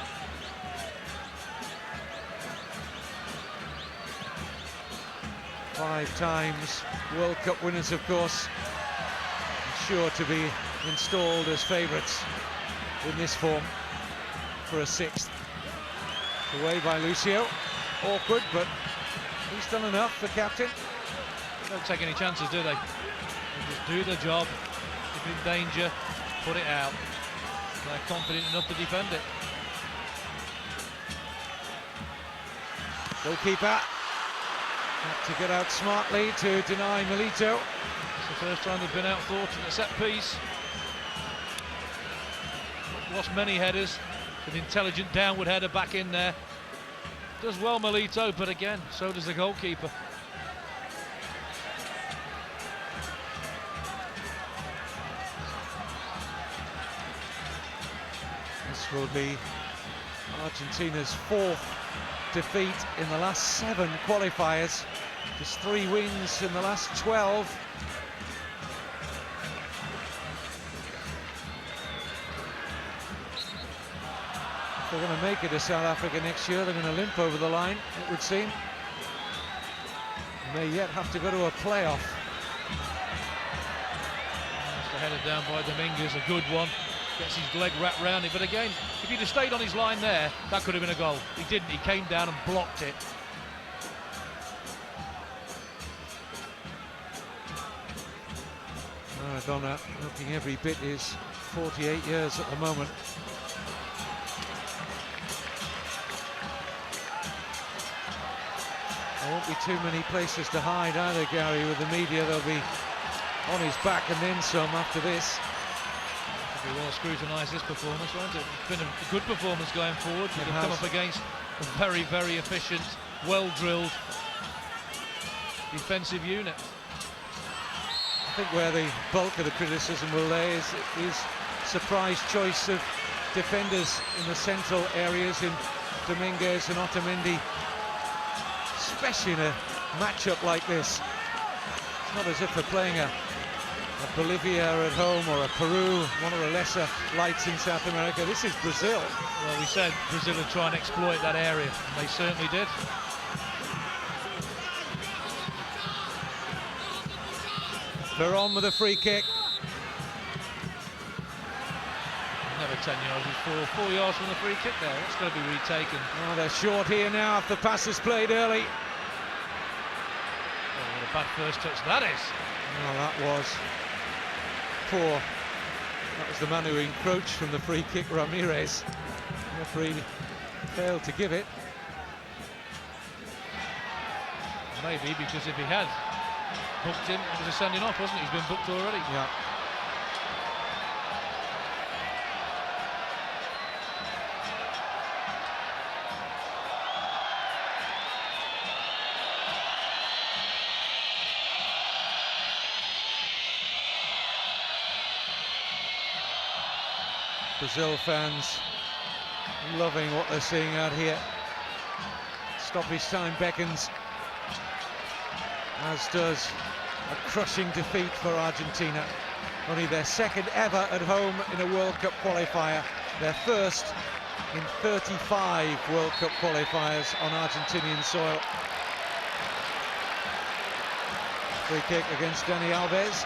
Five times World Cup winners, of course, and sure to be installed as favourites in this form for a 6th. Away by Lucio. Awkward, but he's done enough, the captain. They don't take any chances, do they? They just do their job. If in danger, put it out. They're confident enough to defend it. Goalkeeper had to get out smartly to deny Milito. It's the first time they've been outthought in a set piece. Lost many headers. An intelligent downward header back in there. Does well, Milito, but again, so does the goalkeeper. This will be Argentina's 4th defeat in the last 7 qualifiers. Just 3 wins in the last 12. If they're going to make it to South Africa next year, they're going to limp over the line, it would seem. May yet have to go to a playoff. Just headed down by Dominguez, a good one. Gets his leg wrapped round it, but again, if he'd have stayed on his line there, that could have been a goal. He didn't, he came down and blocked it. Maradona looking every bit his 48 years at the moment. There won't be too many places to hide either, Gary, with the media. They'll be on his back and then some after this. Should be well scrutinised, this performance, won't it? It's been a good performance going forward. You've come up against a very, very efficient, well-drilled defensive unit. I think where the bulk of the criticism will lay is surprise choice of defenders in the central areas in Dominguez and Otamendi, especially in a matchup like this. It's not as if they're playing a Bolivia at home or a Peru, one of the lesser lights in South America. This is Brazil. Well, we said Brazil would try and exploit that area, and they certainly did. Veron with a free kick. Never 10 yards, it's 4 yards from the free kick there. It's going to be retaken. Oh, they're short here now after the pass is played early. Oh, what a bad first touch that is. Oh, that was poor. That was the man who encroached from the free kick, Ramirez. The referee failed to give it. Maybe because if he had booked him, it was a sending off, wasn't it? He's been booked already. Yeah. Brazil fans loving what they're seeing out here. Stoppage time beckons, as does a crushing defeat for Argentina. Only their 2nd ever at home in a World Cup qualifier, their 1st in 35 World Cup qualifiers on Argentinian soil. Free kick against Dani Alves.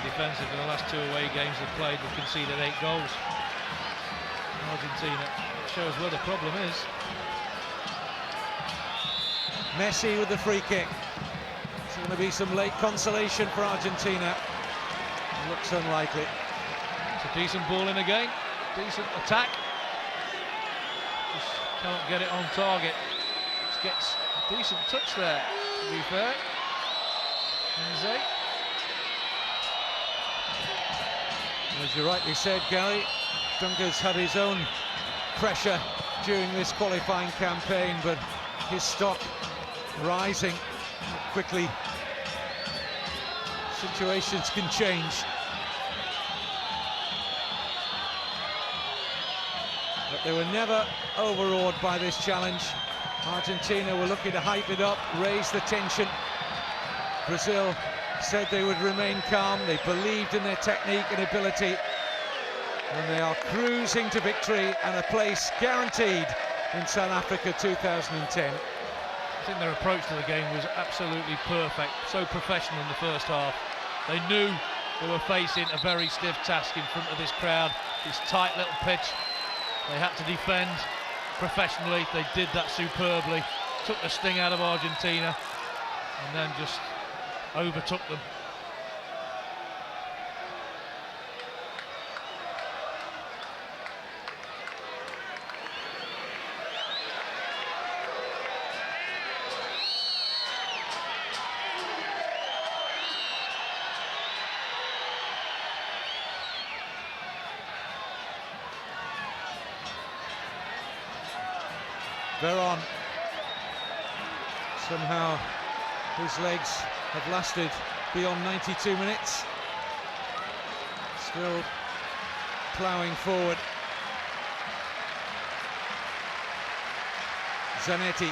Defensive in the last 2 away games they've played, they've conceded 8 goals. Argentina, shows where the problem is. Messi with the free kick. It's going to be some late consolation for Argentina. Looks unlikely. It's a decent ball in again, decent attack. Just can't get it on target. Just gets a decent touch there, to be fair. Heinze. As you rightly said, Gary, Dunker's had his own pressure during this qualifying campaign, but his stock rising quickly. Situations can change. But they were never overawed by this challenge. Argentina were looking to hype it up, raise the tension. Brazil said they would remain calm. They believed in their technique and ability, and they are cruising to victory and a place guaranteed in South Africa 2010. I think their approach to the game was absolutely perfect, so professional in the first half. They knew they were facing a very stiff task in front of this crowd, this tight little pitch. They had to defend professionally. They did that superbly, took the sting out of Argentina, and then just overtook them. Veron. Somehow his legs have lasted beyond 92 minutes. Still ploughing forward. Zanetti.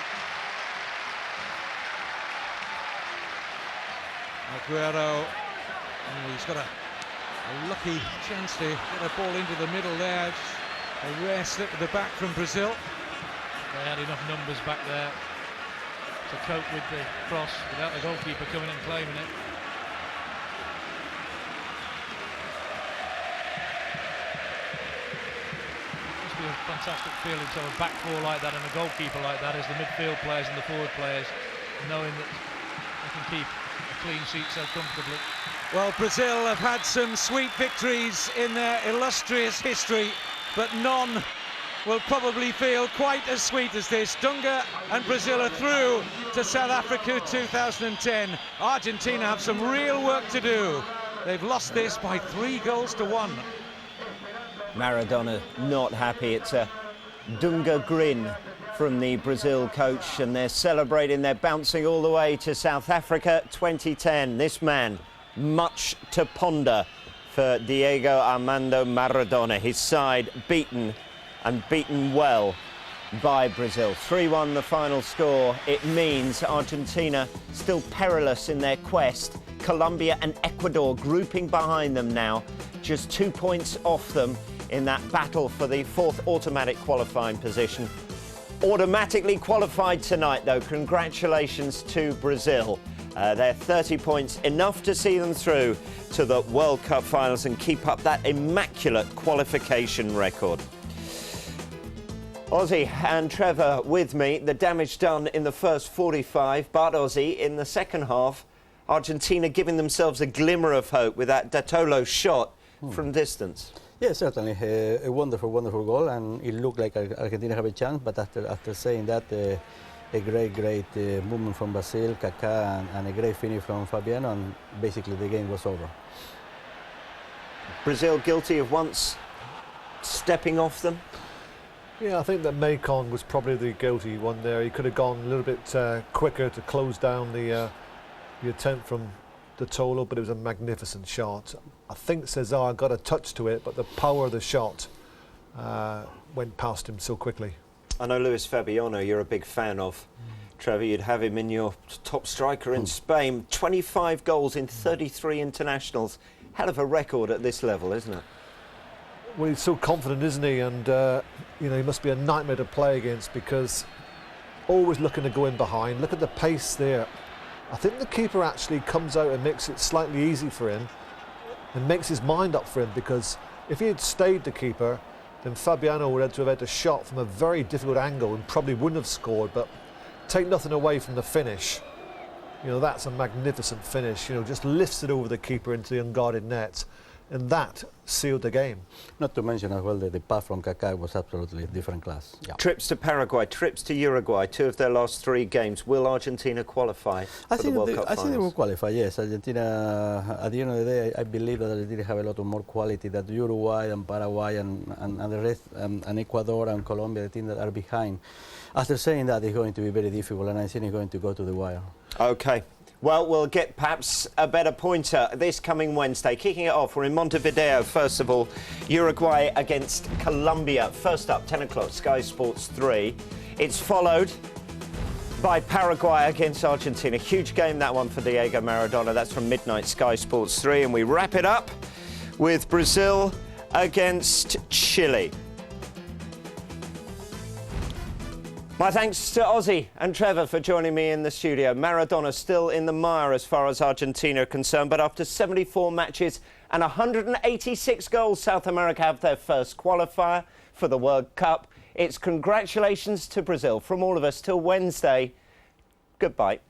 Aguero. Oh, he's got a lucky chance to get a ball into the middle there. Just a rare slip at the back from Brazil. They had enough numbers back there to cope with the cross without the goalkeeper coming and claiming it. Must be a fantastic feeling to have a back four like that and a goalkeeper like that, as the midfield players and the forward players, knowing that they can keep a clean sheet so comfortably. Well, Brazil have had some sweet victories in their illustrious history, but none will probably feel quite as sweet as this. Dunga and Brazil are through to South Africa 2010. Argentina have some real work to do. They've lost this by 3-1. Maradona not happy. It's a Dunga grin from the Brazil coach, and they're celebrating. They're bouncing all the way to South Africa 2010. This man, much to ponder for Diego Armando Maradona. His side beaten, and beaten well, by Brazil. 3-1 the final score. It means Argentina still perilous in their quest. Colombia and Ecuador grouping behind them now, just 2 points off them in that battle for the 4th automatic qualifying position. Automatically qualified tonight, though. Congratulations to Brazil. They're 30 points, enough to see them through to the World Cup finals and keep up that immaculate qualification record. Ozzy and Trevor with me. The damage done in the first 45, but Ozzy, in the second half, Argentina giving themselves a glimmer of hope with that Datolo shot from distance. Yeah, certainly. A wonderful, wonderful goal, and it looked like Argentina have a chance, but after saying that, a great movement from Brazil, Kaká, and a great finish from Fabiano, and basically the game was over. Brazil guilty of once stepping off them? Yeah, I think that Macon was probably the guilty one there. He could have gone a little bit quicker to close down the attempt from Datolo, but it was a magnificent shot. I think Cesar got a touch to it, but the power of the shot went past him so quickly. I know Luis Fabiano you're a big fan of. Trevor, you'd have him in your top striker in Spain. 25 goals in 33 internationals. Hell of a record at this level, isn't it? Well, he's so confident, isn't he? And, you know, he must be a nightmare to play against, because always looking to go in behind. Look at the pace there. I think the keeper actually comes out and makes it slightly easy for him and makes his mind up for him, because if he had stayed the keeper, then Fabiano would have to have had a shot from a very difficult angle and probably wouldn't have scored. But take nothing away from the finish. You know, that's a magnificent finish. You know, just lifts it over the keeper into the unguarded net. And that sealed the game. Not to mention as well that the pass from Kaká was absolutely a different class. Yeah. Trips to Paraguay, trips to Uruguay, 2 of their last 3 games. Will Argentina qualify for the World Cup finals? I think they will qualify, yes. Argentina, at the end of the day, I believe that Argentina have a lot of more quality than Uruguay and Paraguay and the rest, and Ecuador and Colombia, the teams that are behind. After saying that, it's going to be very difficult, and I think it's going to go to the wire. OK. Well, we'll get perhaps a better pointer this coming Wednesday. Kicking it off, we're in Montevideo. First of all, Uruguay against Colombia. First up, 10 o'clock, Sky Sports 3. It's followed by Paraguay against Argentina. Huge game, that one, for Diego Maradona. That's from midnight, Sky Sports 3. And we wrap it up with Brazil against Chile. My thanks to Ozzy and Trevor for joining me in the studio. Maradona still in the mire as far as Argentina are concerned, but after 74 matches and 186 goals, South America have their first qualifier for the World Cup. It's congratulations to Brazil from all of us till Wednesday. Goodbye.